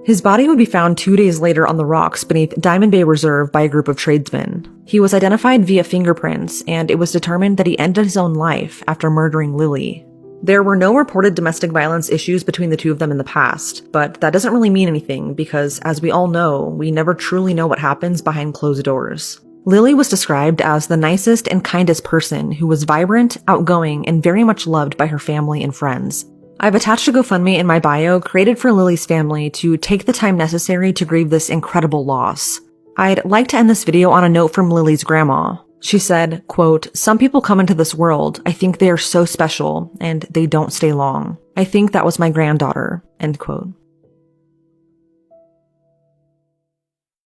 His body would be found 2 days later on the rocks beneath Diamond Bay Reserve by a group of tradesmen. He was identified via fingerprints, and it was determined that he ended his own life after murdering Lily. There were no reported domestic violence issues between the two of them in the past, but that doesn't really mean anything because, as we all know, we never truly know what happens behind closed doors. Lily was described as the nicest and kindest person who was vibrant, outgoing, and very much loved by her family and friends. I've attached a GoFundMe in my bio created for Lily's family to take the time necessary to grieve this incredible loss. I'd like to end this video on a note from Lily's grandma. She said, quote, "Some people come into this world, I think they are so special, and they don't stay long. I think that was my granddaughter," end quote.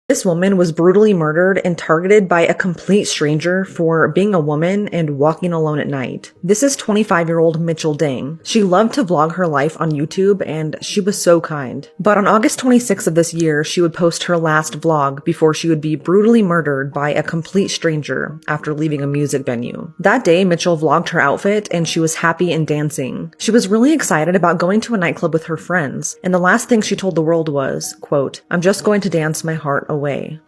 This woman was brutally murdered and targeted by a complete stranger for being a woman and walking alone at night. This is 25-year-old Mitchell Dang. She loved to vlog her life on YouTube and she was so kind. But on August 26th of this year, she would post her last vlog before she would be brutally murdered by a complete stranger after leaving a music venue. That day, Mitchell vlogged her outfit and she was happy and dancing. She was really excited about going to a nightclub with her friends, and the last thing she told the world was, quote, "I'm just going to dance my heart away,"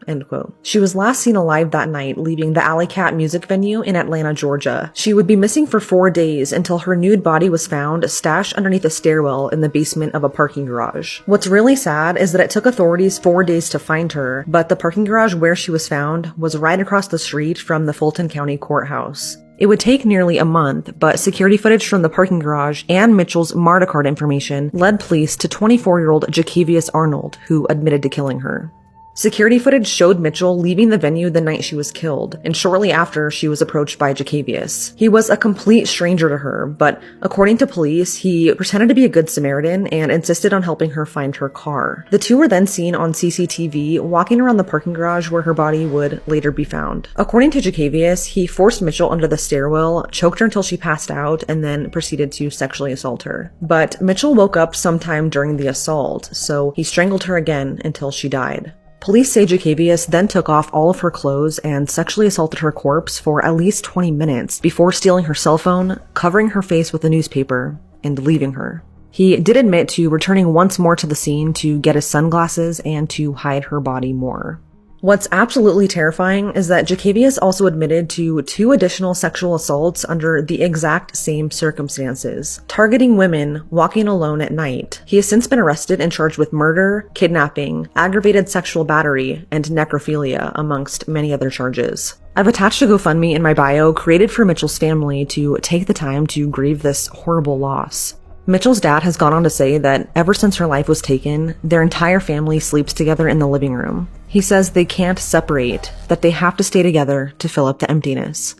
end quote. She was last seen alive that night leaving the Alley Cat music venue in Atlanta, Georgia. She would be missing for 4 days until her nude body was found stashed underneath a stairwell in the basement of a parking garage. What's really sad is that it took authorities 4 days to find her, but the parking garage where she was found was right across the street from the Fulton County Courthouse. It would take nearly a month, but security footage from the parking garage and Mitchell's MARTA card information led police to 24-year-old Jacavius Arnold, who admitted to killing her. Security footage showed Mitchell leaving the venue the night she was killed, and shortly after she was approached by Jacavius. He was a complete stranger to her, but according to police, he pretended to be a good Samaritan and insisted on helping her find her car. The two were then seen on CCTV walking around the parking garage where her body would later be found. According to Jacavius, he forced Mitchell under the stairwell, choked her until she passed out, and then proceeded to sexually assault her. But Mitchell woke up sometime during the assault, so he strangled her again until she died. Police say Jacavius then took off all of her clothes and sexually assaulted her corpse for at least 20 minutes before stealing her cell phone, covering her face with a newspaper, and leaving her. He did admit to returning once more to the scene to get his sunglasses and to hide her body more. What's absolutely terrifying is that Jacavius also admitted to 2 additional sexual assaults under the exact same circumstances, targeting women walking alone at night. He has since been arrested and charged with murder, kidnapping, aggravated sexual battery, and necrophilia, amongst many other charges. I've attached a GoFundMe in my bio created for Mitchell's family to take the time to grieve this horrible loss. Mitchell's dad has gone on to say that ever since her life was taken, their entire family sleeps together in the living room. He says they can't separate, that they have to stay together to fill up the emptiness.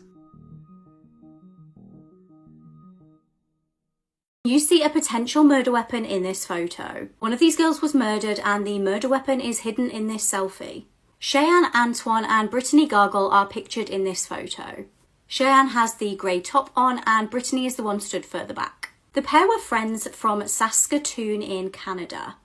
You see a potential murder weapon in this photo. One of these girls was murdered and the murder weapon is hidden in this selfie. Cheyenne, Antoine and Brittany Gargle are pictured in this photo. Cheyenne has the grey top on and Brittany is the one stood further back. The pair were friends from Saskatoon in Canada.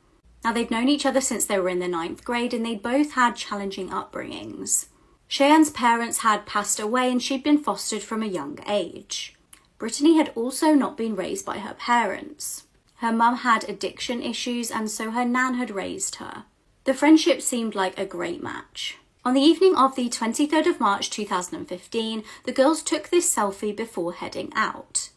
Now, they'd known each other since they were in the 9th grade, and they'd both had challenging upbringings. Cheyenne's parents had passed away and she'd been fostered from a young age. Brittany had also not been raised by her parents. Her mum had addiction issues, and so her nan had raised her. The friendship seemed like a great match. On the evening of the 23rd of March 2015, the girls took this selfie before heading out.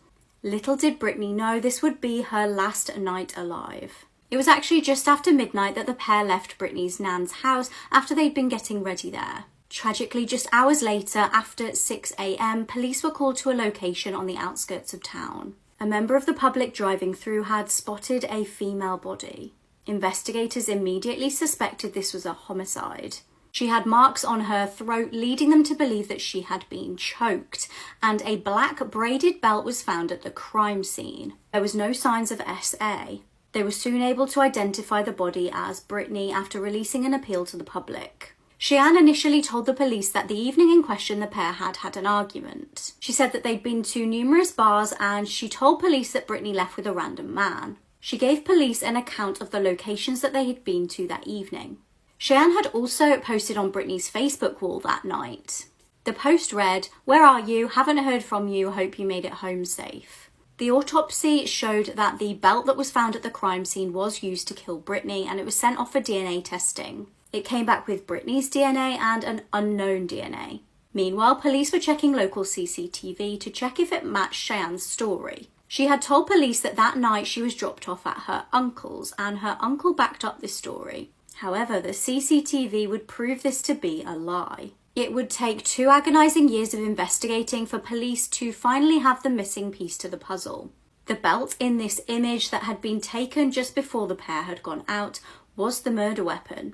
Little did Brittany know this would be her last night alive. It was actually just after midnight that the pair left Brittany's nan's house after they'd been getting ready there. Tragically, just hours later, after 6 a.m, police were called to a location on the outskirts of town. A member of the public driving through had spotted a female body. Investigators immediately suspected this was a homicide. She had marks on her throat, leading them to believe that she had been choked, and a black braided belt was found at the crime scene. There was no signs of SA. They were soon able to identify the body as Brittany after releasing an appeal to the public. Cheyenne initially told the police that the evening in question the pair had had an argument. She said that they'd been to numerous bars, and she told police that Brittany left with a random man. She gave police an account of the locations that they had been to that evening. Cheyenne had also posted on Brittany's Facebook wall that night. The post read, "Where are you? Haven't heard from you. Hope you made it home safe." The autopsy showed that the belt that was found at the crime scene was used to kill Brittany, and it was sent off for DNA testing. It came back with Brittany's DNA and an unknown DNA. Meanwhile, police were checking local CCTV to check if it matched Cheyenne's story. She had told police that that night she was dropped off at her uncle's, and her uncle backed up this story. However, the CCTV would prove this to be a lie. It would take 2 agonizing years of investigating for police to finally have the missing piece to the puzzle. The belt in this image that had been taken just before the pair had gone out was the murder weapon.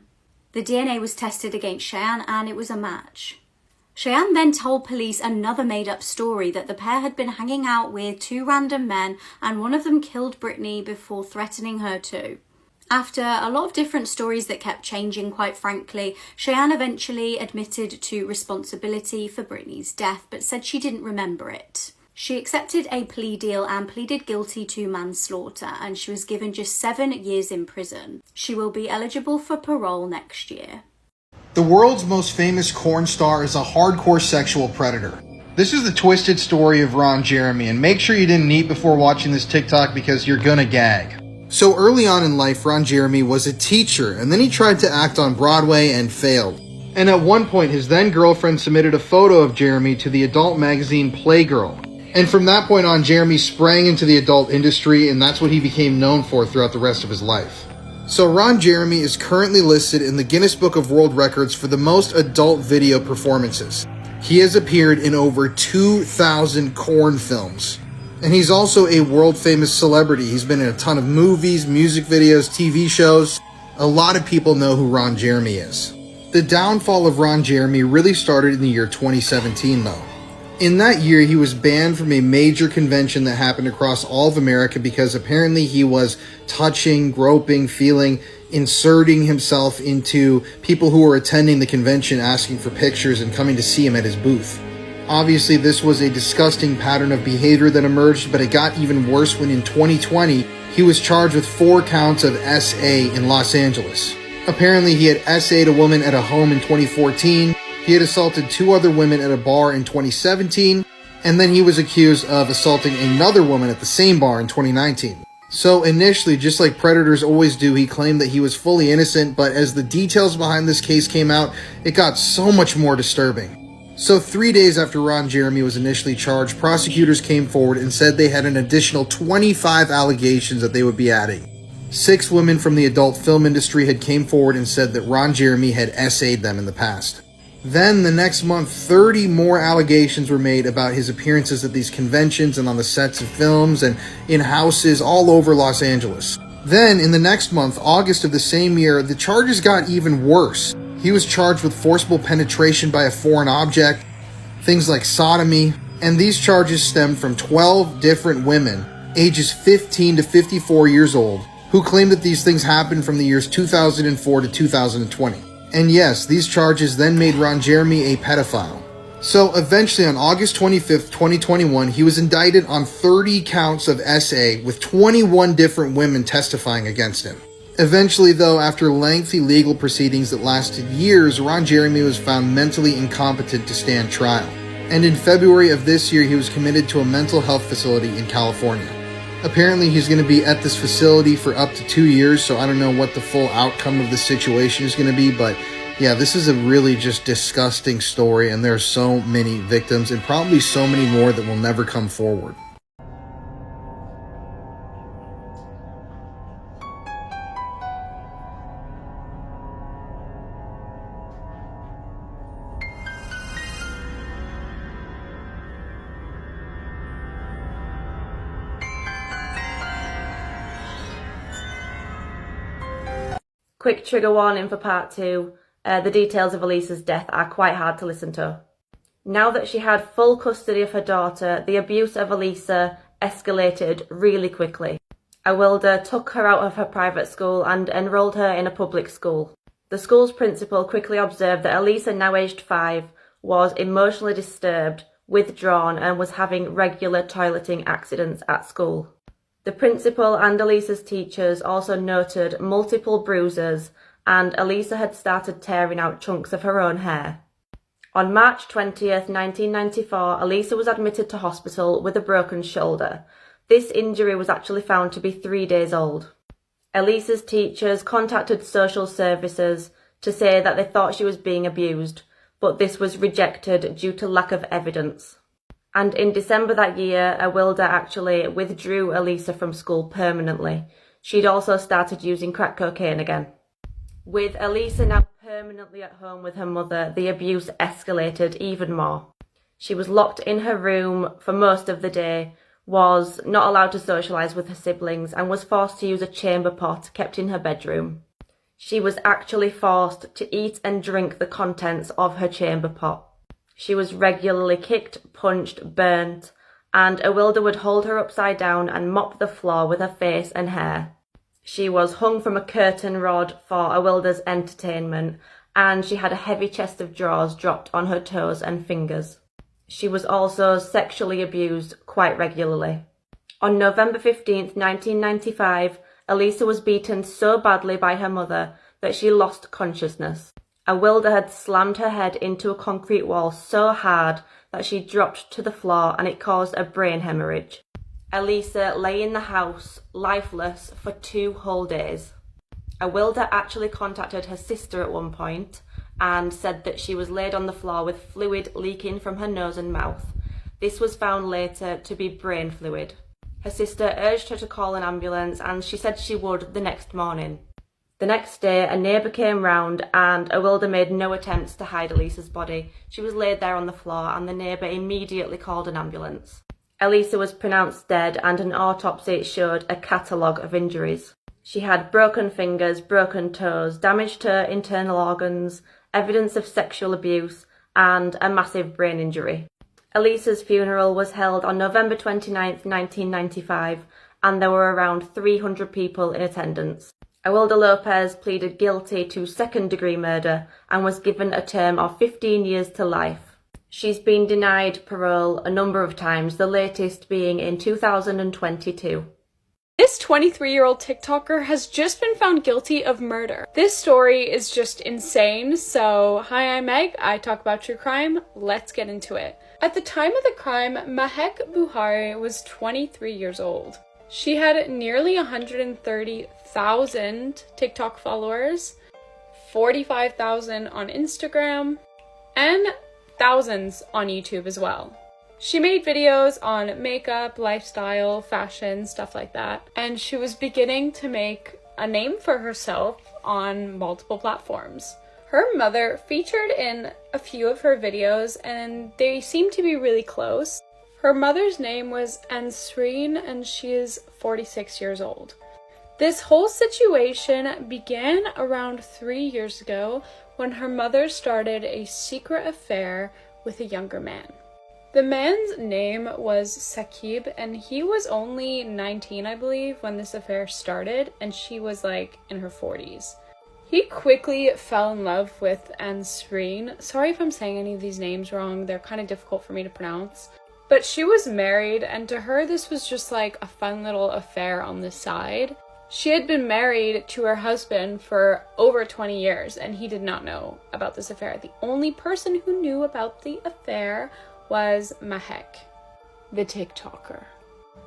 The DNA was tested against Cheyenne, and it was a match. Cheyenne then told police another made-up story that the pair had been hanging out with 2 random men, and one of them killed Brittany before threatening her too. After a lot of different stories that kept changing, quite frankly, Cheyenne eventually admitted to responsibility for Brittany's death, but said she didn't remember it. She accepted a plea deal and pleaded guilty to manslaughter, and she was given just 7 years in prison. She will be eligible for parole next year. The world's most famous corn star is a hardcore sexual predator. This is the twisted story of Ron Jeremy, and make sure you didn't eat before watching this TikTok because you're gonna gag. So early on in life, Ron Jeremy was a teacher, and then he tried to act on Broadway and failed. And at one point, his then girlfriend submitted a photo of Jeremy to the adult magazine Playgirl. And from that point on, Jeremy sprang into the adult industry, and that's what he became known for throughout the rest of his life. So Ron Jeremy is currently listed in the Guinness Book of World Records for the most adult video performances. He has appeared in over 2,000 corn films. And he's also a world-famous celebrity. He's been in a ton of movies, music videos, TV shows. A lot of people know who Ron Jeremy is. The downfall of Ron Jeremy really started in the year 2017, though. In that year, he was banned from a major convention that happened across all of America because apparently he was touching, groping, feeling, inserting himself into people who were attending the convention, asking for pictures and coming to see him at his booth. Obviously, this was a disgusting pattern of behavior that emerged, but it got even worse when in 2020, he was charged with 4 counts of SA in Los Angeles. Apparently, he had SA'd a woman at a home in 2014, he had assaulted 2 other women at a bar in 2017, and then he was accused of assaulting another woman at the same bar in 2019. So initially, just like predators always do, he claimed that he was fully innocent, but as the details behind this case came out, it got so much more disturbing. So 3 days after Ron Jeremy was initially charged, prosecutors came forward and said they had an additional 25 allegations that they would be adding. 6 women from the adult film industry had came forward and said that Ron Jeremy had SA'd them in the past. Then the next month, 30 more allegations were made about his appearances at these conventions and on the sets of films and in houses all over Los Angeles. Then in the next month, August of the same year, the charges got even worse. He was charged with forcible penetration by a foreign object, things like sodomy, and these charges stemmed from 12 different women, ages 15 to 54 years old, who claimed that these things happened from the years 2004 to 2020. And yes, these charges then made Ron Jeremy a pedophile. So eventually on August 25th, 2021, he was indicted on 30 counts of SA with 21 different women testifying against him. Eventually, though, after lengthy legal proceedings that lasted years, Ron Jeremy was found mentally incompetent to stand trial. And in February of this year, he was committed to a mental health facility in California. Apparently, he's going to be at this facility for up to 2 years, so I don't know what the full outcome of the situation is going to be, but yeah, this is a really just disgusting story, and there are so many victims, and probably so many more that will never come forward. Quick trigger warning for part 2. The details of Elisa's death are quite hard to listen to. Now that she had full custody of her daughter, the abuse of Elisa escalated really quickly. Awilda took her out of her private school and enrolled her in a public school. The school's principal quickly observed that Elisa, now aged 5, was emotionally disturbed, withdrawn, and was having regular toileting accidents at school. The principal and Elisa's teachers also noted multiple bruises, and Elisa had started tearing out chunks of her own hair. On March 20th, 1994, Elisa was admitted to hospital with a broken shoulder. This injury was actually found to be 3 days old. Elisa's teachers contacted social services to say that they thought she was being abused, but this was rejected due to lack of evidence. And in December that year, Awilda actually withdrew Elisa from school permanently. She'd also started using crack cocaine again. With Elisa now permanently at home with her mother, the abuse escalated even more. She was locked in her room for most of the day, was not allowed to socialise with her siblings, and was forced to use a chamber pot kept in her bedroom. She was actually forced to eat and drink the contents of her chamber pot. She was regularly kicked, punched, burnt, and Awilda would hold her upside down and mop the floor with her face and hair. She was hung from a curtain rod for Awilda's entertainment, and she had a heavy chest of drawers dropped on her toes and fingers. She was also sexually abused quite regularly. On November 15th, 1995, Elisa was beaten so badly by her mother that she lost consciousness. Awilda had slammed her head into a concrete wall so hard that she dropped to the floor, and it caused a brain hemorrhage. Elisa lay in the house, lifeless, for 2 whole days. Awilda actually contacted her sister at one point and said that she was laid on the floor with fluid leaking from her nose and mouth. This was found later to be brain fluid. Her sister urged her to call an ambulance, and she said she would the next morning. The next day, a neighbour came round, and Awilda made no attempts to hide Elisa's body. She was laid there on the floor, and the neighbour immediately called an ambulance. Elisa was pronounced dead, and an autopsy showed a catalogue of injuries. She had broken fingers, broken toes, damage to internal organs, evidence of sexual abuse, and a massive brain injury. Elisa's funeral was held on November 29th, 1995, and there were around 300 people in attendance. Awilda Lopez pleaded guilty to second-degree murder and was given a term of 15 years to life. She's been denied parole a number of times, the latest being in 2022. This 23-year-old TikToker has just been found guilty of murder. This story is just insane, so hi, I'm Meg, I talk about true crime, let's get into it. At the time of the crime, Mahek Buhari was 23 years old. She had nearly 130,000 TikTok followers, 45,000 on Instagram, and thousands on YouTube as well. She made videos on makeup, lifestyle, fashion, stuff like that, and she was beginning to make a name for herself on multiple platforms. Her mother featured in a few of her videos, and they seem to be really close. Her mother's name was Ansreen, and she is 46 years old. This whole situation began around 3 years ago when her mother started a secret affair with a younger man. The man's name was Saqib, and he was only 19, I believe, when this affair started, and she was like in her 40s. He quickly fell in love with Ansreen. Sorry if I'm saying any of these names wrong, they're kind of difficult for me to pronounce. But she was married, and to her this was just like a fun little affair on the side. She had been married to her husband for over 20 years, and he did not know about this affair. The only person who knew about the affair was Mahek, the TikToker.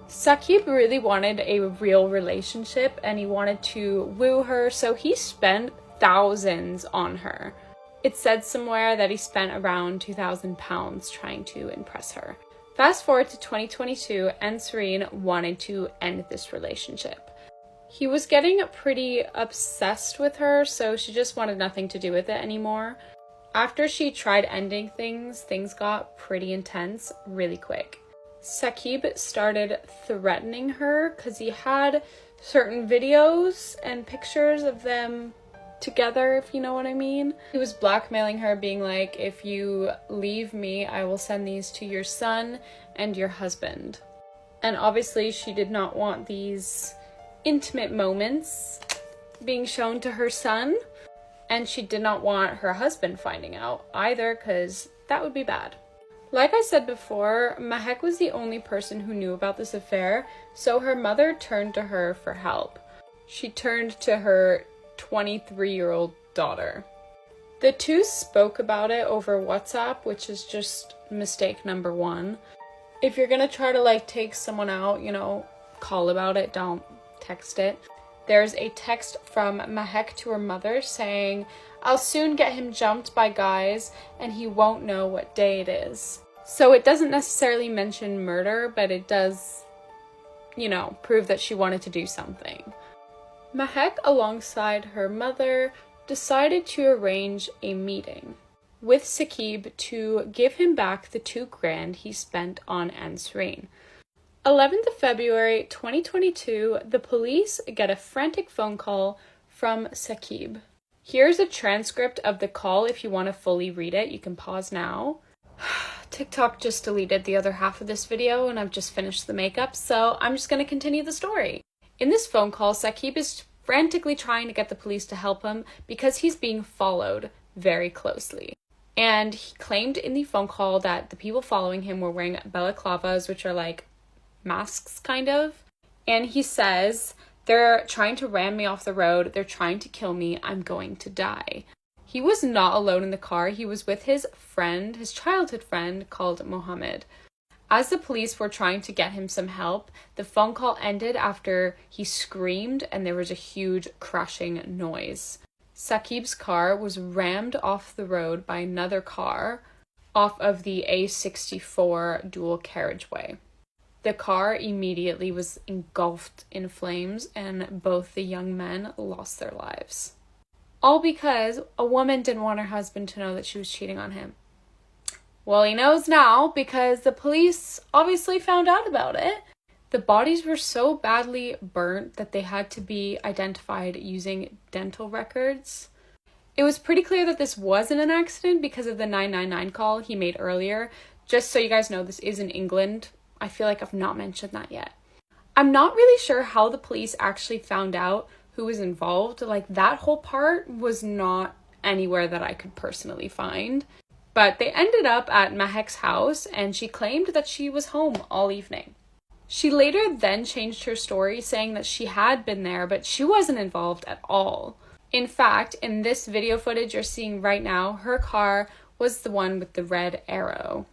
Saqib really wanted a real relationship, and he wanted to woo her, so he spent thousands on her. It said somewhere that he spent around £2,000 trying to impress her. Fast forward to 2022, Ansreen wanted to end this relationship. He was getting pretty obsessed with her, so she just wanted nothing to do with it anymore. After she tried ending things, things got pretty intense really quick. Saqib started threatening her because he had certain videos and pictures of them together, if you know what I mean. He was blackmailing her, being like, if you leave me, I will send these to your son and your husband. And obviously she did not want these intimate moments being shown to her son, and she did not want her husband finding out either, because that would be bad. Like I said before, Mahek was the only person who knew about this affair, so her mother turned to her for help. She turned to her 23-year-old daughter. The two spoke about it over WhatsApp, which is just mistake number one. If you're gonna try to like take someone out, you know, call about it, don't text it. There's a text from Mahek to her mother saying, I'll soon get him jumped by guys and he won't know what day it is. So it doesn't necessarily mention murder, but it does, you know, prove that she wanted to do something. Mahek, alongside her mother, decided to arrange a meeting with Saqib to give him back the $2,000 he spent on Ansreen. 11th of February 2022, the police get a frantic phone call from Saqib. Here's a transcript of the call if you want to fully read it. You can pause now. TikTok just deleted the other half of this video and I've just finished the makeup, so I'm just going to continue the story. In this phone call, Saqib is frantically trying to get the police to help him because he's being followed very closely. And he claimed in the phone call that the people following him were wearing balaclavas, which are like masks kind of. And he says, they're trying to ram me off the road, they're trying to kill me, I'm going to die. He was not alone in the car, he was with his friend, his childhood friend called Mohammed. As the police were trying to get him some help, the phone call ended after he screamed and there was a huge crashing noise. Saqib's car was rammed off the road by another car off of the A64 dual carriageway. The car immediately was engulfed in flames and both the young men lost their lives. All because a woman didn't want her husband to know that she was cheating on him. Well, he knows now because the police obviously found out about it. The bodies were so badly burnt that they had to be identified using dental records. It was pretty clear that this wasn't an accident because of the 999 call he made earlier. Just so you guys know, this is in England. I feel like I've not mentioned that yet. I'm not really sure how the police actually found out who was involved. Like, that whole part was not anywhere that I could personally find. But they ended up at Mahek's house and she claimed that she was home all evening. She later then changed her story, saying that she had been there, but she wasn't involved at all. In fact, in this video footage you're seeing right now, her car was the one with the red arrow.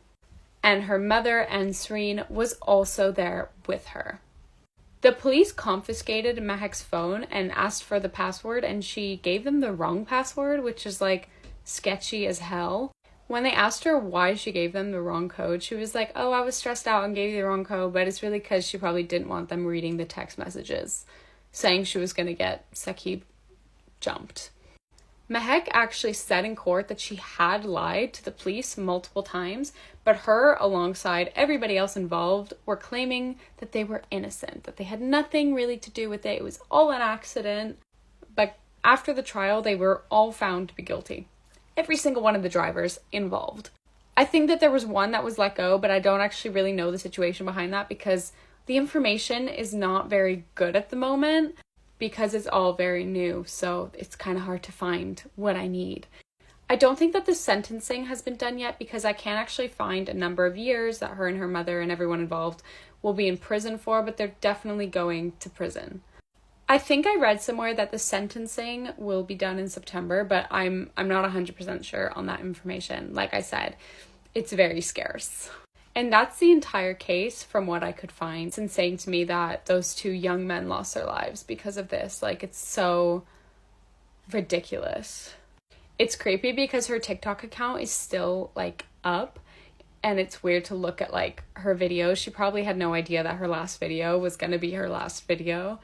And her mother, Ansreen, was also there with her. The police confiscated Mahek's phone and asked for the password, and she gave them the wrong password, which is like sketchy as hell. When they asked her why she gave them the wrong code, she was like, oh, I was stressed out and gave you the wrong code, but it's really because she probably didn't want them reading the text messages, saying she was going to get Saqib jumped. Mahek actually said in court that she had lied to the police multiple times, but her, alongside everybody else involved, were claiming that they were innocent, that they had nothing really to do with it, it was all an accident. But after the trial, they were all found to be guilty. Every single one of the drivers involved. I think that there was one that was let go, but I don't actually really know the situation behind that because the information is not very good at the moment. because it's all very new, so it's kind of hard to find what I need. I don't think that the sentencing has been done yet because I can't actually find a number of years that her and her mother and everyone involved will be in prison for, but they're definitely going to prison. I think I read somewhere that the sentencing will be done in September, but I'm not 100% sure on that information. Like I said, it's very scarce. And that's the entire case from what I could find. It's insane to me that those two young men lost their lives because of this. Like, it's so ridiculous. It's creepy because her TikTok account is still, like, up. And it's weird to look at, like, her videos. She probably had no idea that her last video was going to be her last video.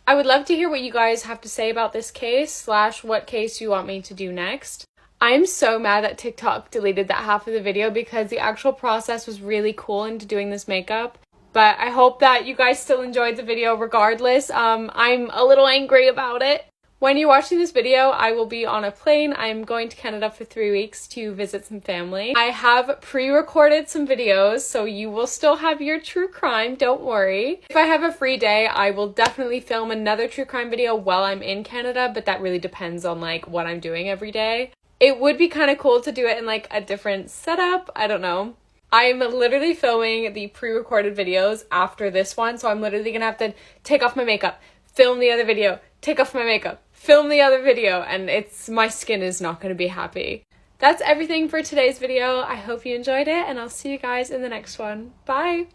I would love to hear what you guys have to say about this case / what case you want me to do next. I am so mad that TikTok deleted that half of the video because the actual process was really cool into doing this makeup. But I hope that you guys still enjoyed the video regardless. I'm a little angry about it. When you're watching this video, I will be on a plane. I'm going to Canada for 3 weeks to visit some family. I have pre-recorded some videos, so you will still have your true crime, don't worry. If I have a free day, I will definitely film another true crime video while I'm in Canada, but that really depends on like what I'm doing every day. It would be kind of cool to do it in like a different setup. I don't know. I'm literally filming the pre-recorded videos after this one, so I'm literally gonna have to take off my makeup, film the other video, take off my makeup, film the other video, and my skin is not gonna be happy. That's everything for today's video. I hope you enjoyed it, and I'll see you guys in the next one. Bye!